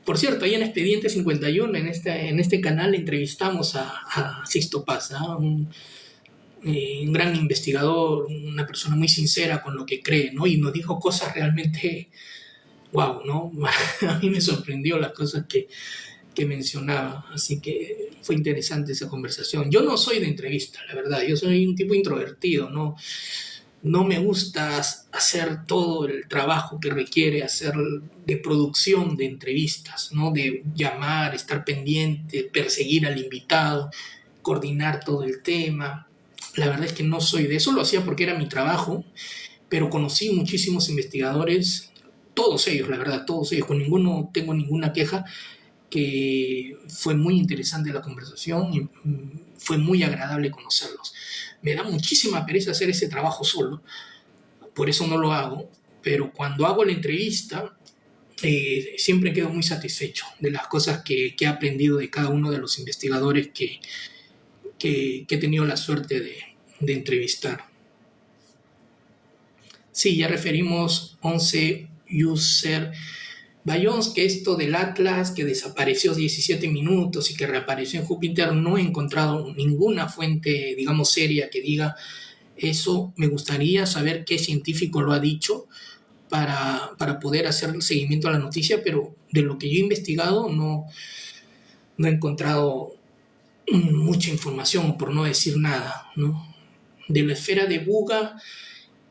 Por cierto, ahí en Expediente 51, en este canal, entrevistamos a Sixto Paz, ¿eh? Un gran investigador, una persona muy sincera con lo que cree, ¿no? Y nos dijo cosas realmente, wow, ¿no? A mí me sorprendió las cosas que mencionaba, así que fue interesante esa conversación. Yo no soy de entrevista, la verdad, yo soy un tipo introvertido, no me gusta hacer todo el trabajo que requiere hacer de producción de entrevistas, ¿no? De llamar, estar pendiente, perseguir al invitado, coordinar todo el tema. La verdad es que no soy de eso, lo hacía porque era mi trabajo, pero conocí muchísimos investigadores, todos ellos, la verdad, todos ellos, con ninguno tengo ninguna queja, que fue muy interesante la conversación y fue muy agradable conocerlos. Me da muchísima pereza hacer ese trabajo solo, por eso no lo hago, pero cuando hago la entrevista siempre quedo muy satisfecho de las cosas que he aprendido de cada uno de los investigadores que he tenido la suerte de entrevistar. Sí, ya referimos 11 user Bayons, que esto del Atlas que desapareció 17 minutos y que reapareció en Júpiter, no he encontrado ninguna fuente, digamos, seria que diga eso. Me gustaría saber qué científico lo ha dicho para poder hacer el seguimiento a la noticia, pero de lo que yo he investigado no he encontrado mucha información, por no decir nada, ¿no? De la esfera de Buga,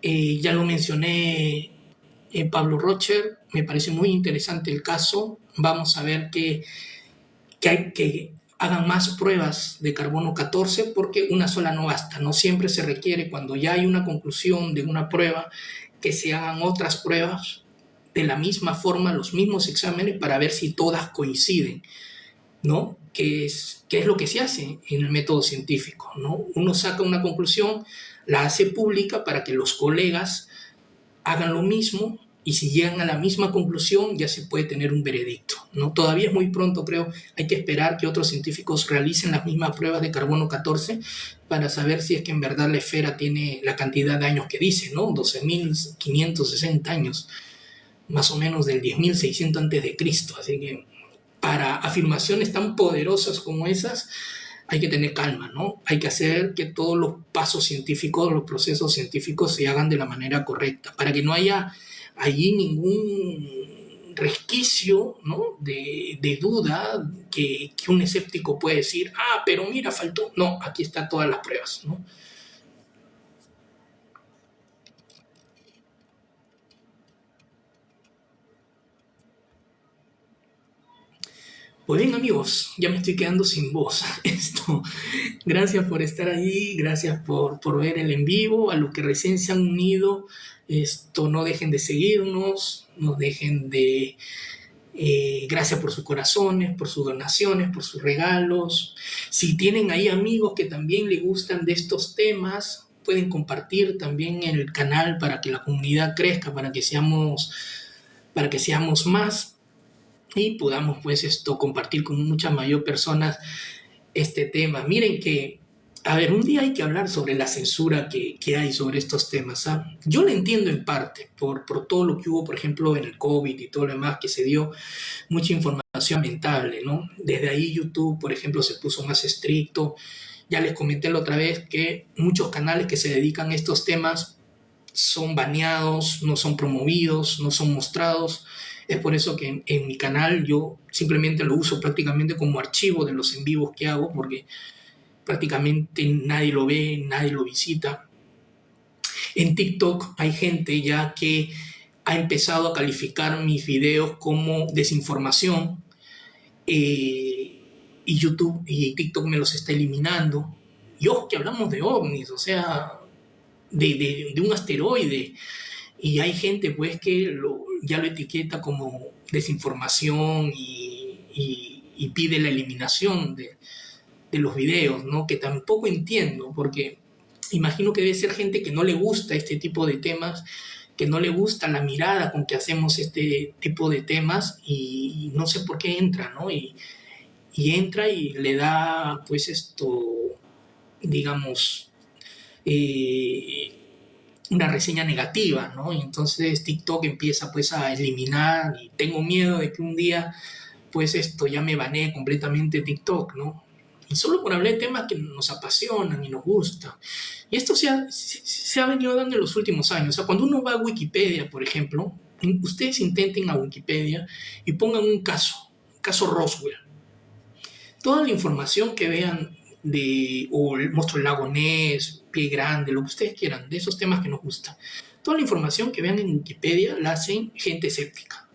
ya lo mencioné, Pablo Rocher, me parece muy interesante el caso. Vamos a ver que hagan más pruebas de carbono 14, porque una sola no basta, no siempre se requiere, cuando ya hay una conclusión de una prueba, que se hagan otras pruebas de la misma forma, los mismos exámenes, para ver si todas coinciden, ¿no? Que es lo que se hace en el método científico, ¿no? Uno saca una conclusión, la hace pública para que los colegas hagan lo mismo y si llegan a la misma conclusión ya se puede tener un veredicto, ¿no? Todavía es muy pronto, creo, hay que esperar que otros científicos realicen las mismas pruebas de carbono 14 para saber si es que en verdad la esfera tiene la cantidad de años que dice, ¿no? 12.560 años, más o menos del 10.600 antes de Cristo, así que para afirmaciones tan poderosas como esas hay que tener calma, ¿no? Hay que hacer que todos los pasos científicos, los procesos científicos se hagan de la manera correcta, para que no haya allí ningún resquicio, ¿no? de duda que un escéptico puede decir, pero mira, faltó. No, aquí están todas las pruebas, ¿no? Pues bien, amigos, ya me estoy quedando sin voz. Gracias por estar ahí, gracias por ver el en vivo. A los que recién se han unido, no dejen de seguirnos, no dejen de... gracias por sus corazones, por sus donaciones, por sus regalos. Si tienen ahí amigos que también les gustan de estos temas, pueden compartir también el canal para que la comunidad crezca, para que seamos más y podamos pues compartir con muchas mayor personas este tema. Miren que, a ver, un día hay que hablar sobre la censura que hay sobre estos temas. Yo lo entiendo en parte por todo lo que hubo, por ejemplo, en el COVID y todo lo demás, que se dio mucha información lamentable, ¿no? Desde ahí YouTube, por ejemplo, se puso más estricto. Ya les comenté la otra vez que muchos canales que se dedican a estos temas son baneados, no son promovidos, no son mostrados. Es por eso que en mi canal yo simplemente lo uso prácticamente como archivo de los en vivos que hago, porque prácticamente nadie lo ve, nadie lo visita. En TikTok hay gente ya que ha empezado a calificar mis videos como desinformación, y YouTube y TikTok me los está eliminando. Y ojo que hablamos de ovnis, o sea, de un asteroide, y hay gente pues que ya lo etiqueta como desinformación y pide la eliminación de los videos, ¿no? Que tampoco entiendo, porque imagino que debe ser gente que no le gusta este tipo de temas, que no le gusta la mirada con que hacemos este tipo de temas, y no sé por qué entra, ¿no? Y entra y le da pues digamos, una reseña negativa, ¿no? Y entonces TikTok empieza pues a eliminar, y tengo miedo de que un día pues ya me banee completamente TikTok, ¿no? Y solo por hablar de temas que nos apasionan y nos gustan. Y esto se ha venido dando en los últimos años. O sea, cuando uno va a Wikipedia, por ejemplo, ustedes intenten a Wikipedia y pongan un caso Roswell. Toda la información que vean o el monstruo del lago Ness, Pie Grande, lo que ustedes quieran, de esos temas que nos gustan, toda la información que vean en Wikipedia la hacen gente escéptica.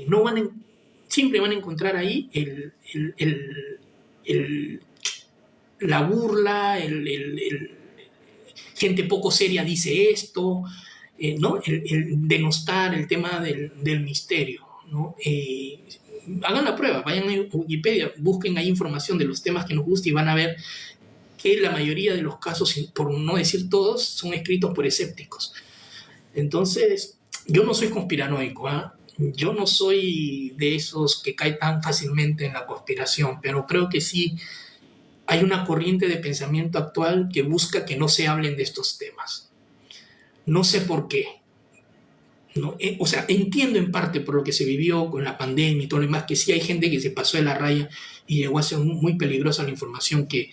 No siempre van a encontrar ahí la burla, gente poco seria dice esto, ¿no? El denostar el tema del misterio, ¿no? Hagan la prueba, vayan a Wikipedia, busquen ahí información de los temas que nos gusta y van a ver que la mayoría de los casos, por no decir todos, son escritos por escépticos. Entonces, yo no soy conspiranoico, yo no soy de esos que caen tan fácilmente en la conspiración, pero creo que sí hay una corriente de pensamiento actual que busca que no se hablen de estos temas. No sé por qué, ¿no? O sea, entiendo en parte por lo que se vivió con la pandemia y todo lo demás, que sí hay gente que se pasó de la raya y llegó a ser muy peligrosa la información que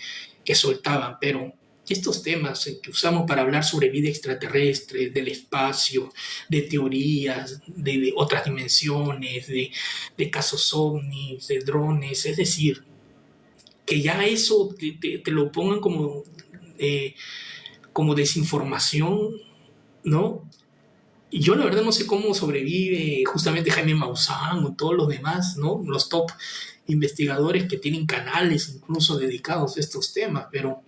soltaban, pero estos temas que usamos para hablar sobre vida extraterrestre, del espacio, de teorías, de otras dimensiones, de casos ovnis, de drones, es decir, que ya eso te lo pongan como desinformación, ¿no? Y yo la verdad no sé cómo sobrevive justamente Jaime Maussan o todos los demás, ¿no? Los top investigadores que tienen canales incluso dedicados a estos temas, pero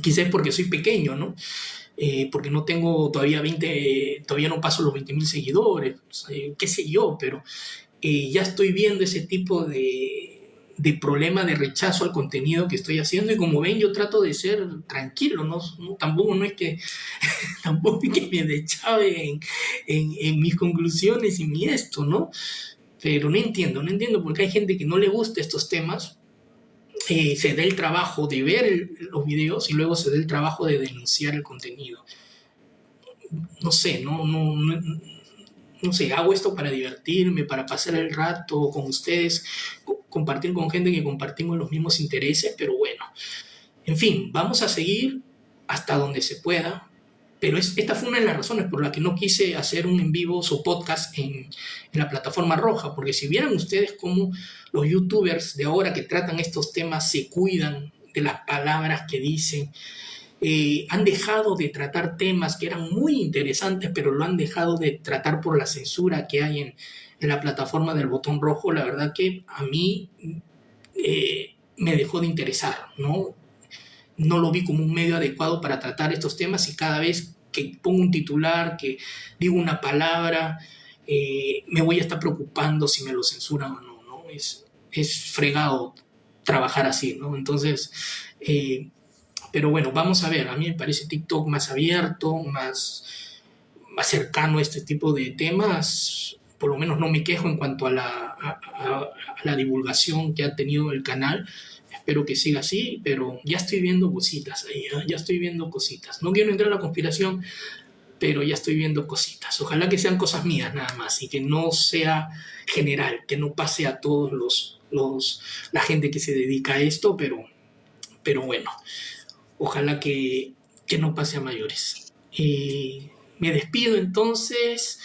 quizás porque soy pequeño, ¿no? Porque no tengo todavía todavía no paso los 20.000 seguidores, qué sé yo, pero ya estoy viendo ese tipo de de problema de rechazo al contenido que estoy haciendo, y como ven yo trato de ser tranquilo, tampoco no es que tampoco es que me deschave en mis conclusiones y mi esto, ¿no? Pero no entiendo porque hay gente que no le gusta estos temas, se da el trabajo de ver los videos y luego se da el trabajo de denunciar el contenido. No sé, no sé, hago esto para divertirme, para pasar el rato con ustedes, compartir con gente que compartimos los mismos intereses, pero bueno, en fin, vamos a seguir hasta donde se pueda. Pero esta fue una de las razones por las que no quise hacer un en vivo o podcast en la plataforma roja, porque si vieran ustedes cómo los youtubers de ahora que tratan estos temas se cuidan de las palabras que dicen, han dejado de tratar temas que eran muy interesantes, pero lo han dejado de tratar por la censura que hay en la plataforma del botón rojo. La verdad que a mí me dejó de interesar, ¿no? No lo vi como un medio adecuado para tratar estos temas, y cada vez que pongo un titular, que digo una palabra, me voy a estar preocupando si me lo censuran o no, ¿no? Es fregado trabajar así, ¿no? Entonces, pero bueno, vamos a ver. A mí me parece TikTok más abierto, más cercano a este tipo de temas. Por lo menos no me quejo en cuanto a la divulgación que ha tenido el canal. Espero que siga así, pero ya estoy viendo cositas ahí, ¿eh? Ya estoy viendo cositas. No quiero entrar a la conspiración, pero ya estoy viendo cositas. Ojalá que sean cosas mías nada más y que no sea general, que no pase a todos la gente que se dedica a esto, pero bueno, ojalá que no pase a mayores. Me despido entonces.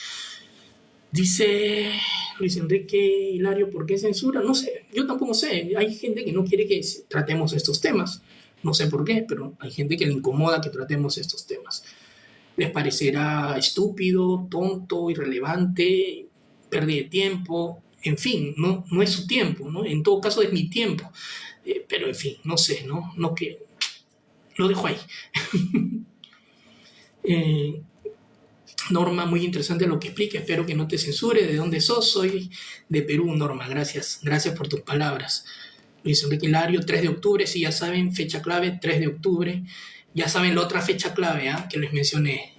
Dice Luis Enrique Hilario, ¿por qué censura? No sé, yo tampoco sé. Hay gente que no quiere que tratemos estos temas. No sé por qué, pero hay gente que le incomoda que tratemos estos temas. Les parecerá estúpido, tonto, irrelevante, pérdida de tiempo. En fin, no es su tiempo, ¿no? En todo caso es mi tiempo. Pero en fin, no sé, ¿no? Que lo dejo ahí. Norma, muy interesante lo que explica, espero que no te censure. ¿De dónde sos? Soy de Perú, Norma, gracias por tus palabras. Luis Enrique Hilario, 3 de octubre, sí, ya saben, fecha clave, 3 de octubre. Ya saben la otra fecha clave que les mencioné,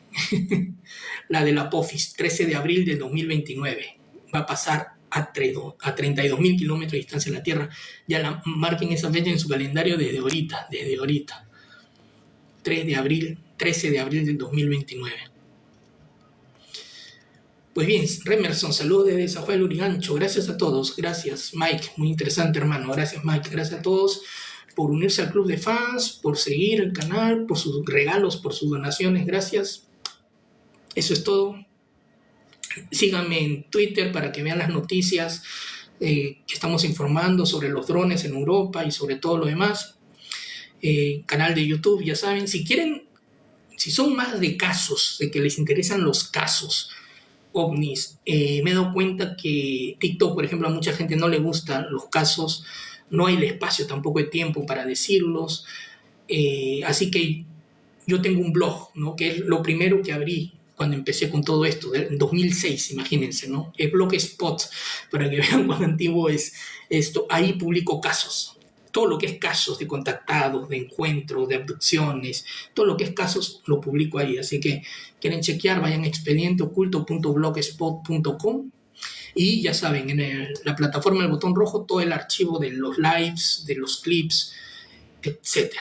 la de la Apophis, 13 de abril de 2029. Va a pasar a 32.000 kilómetros de distancia en la Tierra. Ya marquen esa fecha en su calendario desde ahorita. 13 de abril del 2029. Pues bien, Remerson, saludos desde San Juan del Urigancho. Gracias a todos. Gracias, Mike. Muy interesante, hermano. Gracias, Mike. Gracias a todos por unirse al club de fans, por seguir el canal, por sus regalos, por sus donaciones. Gracias. Eso es todo. Síganme en Twitter para que vean las noticias que estamos informando sobre los drones en Europa y sobre todo lo demás. Canal de YouTube, ya saben. Si quieren, si son más de casos, de que les interesan los casos ovnis, me he dado cuenta que TikTok, por ejemplo, a mucha gente no le gustan los casos, no hay el espacio, tampoco hay tiempo para decirlos, así que yo tengo un blog, ¿no? Que es lo primero que abrí cuando empecé con todo esto, en 2006, imagínense, ¿no? Es Blogspot, para que vean cuán antiguo es esto. Ahí publico casos, todo lo que es casos de contactados, de encuentros, de abducciones, todo lo que es casos lo publico ahí. Así que quieren chequear, vayan a expedienteoculto.blogspot.com y ya saben, en la plataforma del botón rojo, todo el archivo de los lives, de los clips, etc.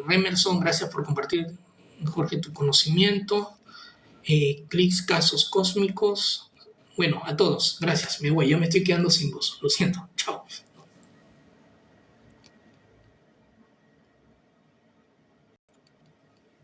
Remerson, gracias por compartir, Jorge, tu conocimiento. Clics, casos cósmicos. Bueno, a todos, gracias. Me voy, ya me estoy quedando sin voz. Lo siento. Chao.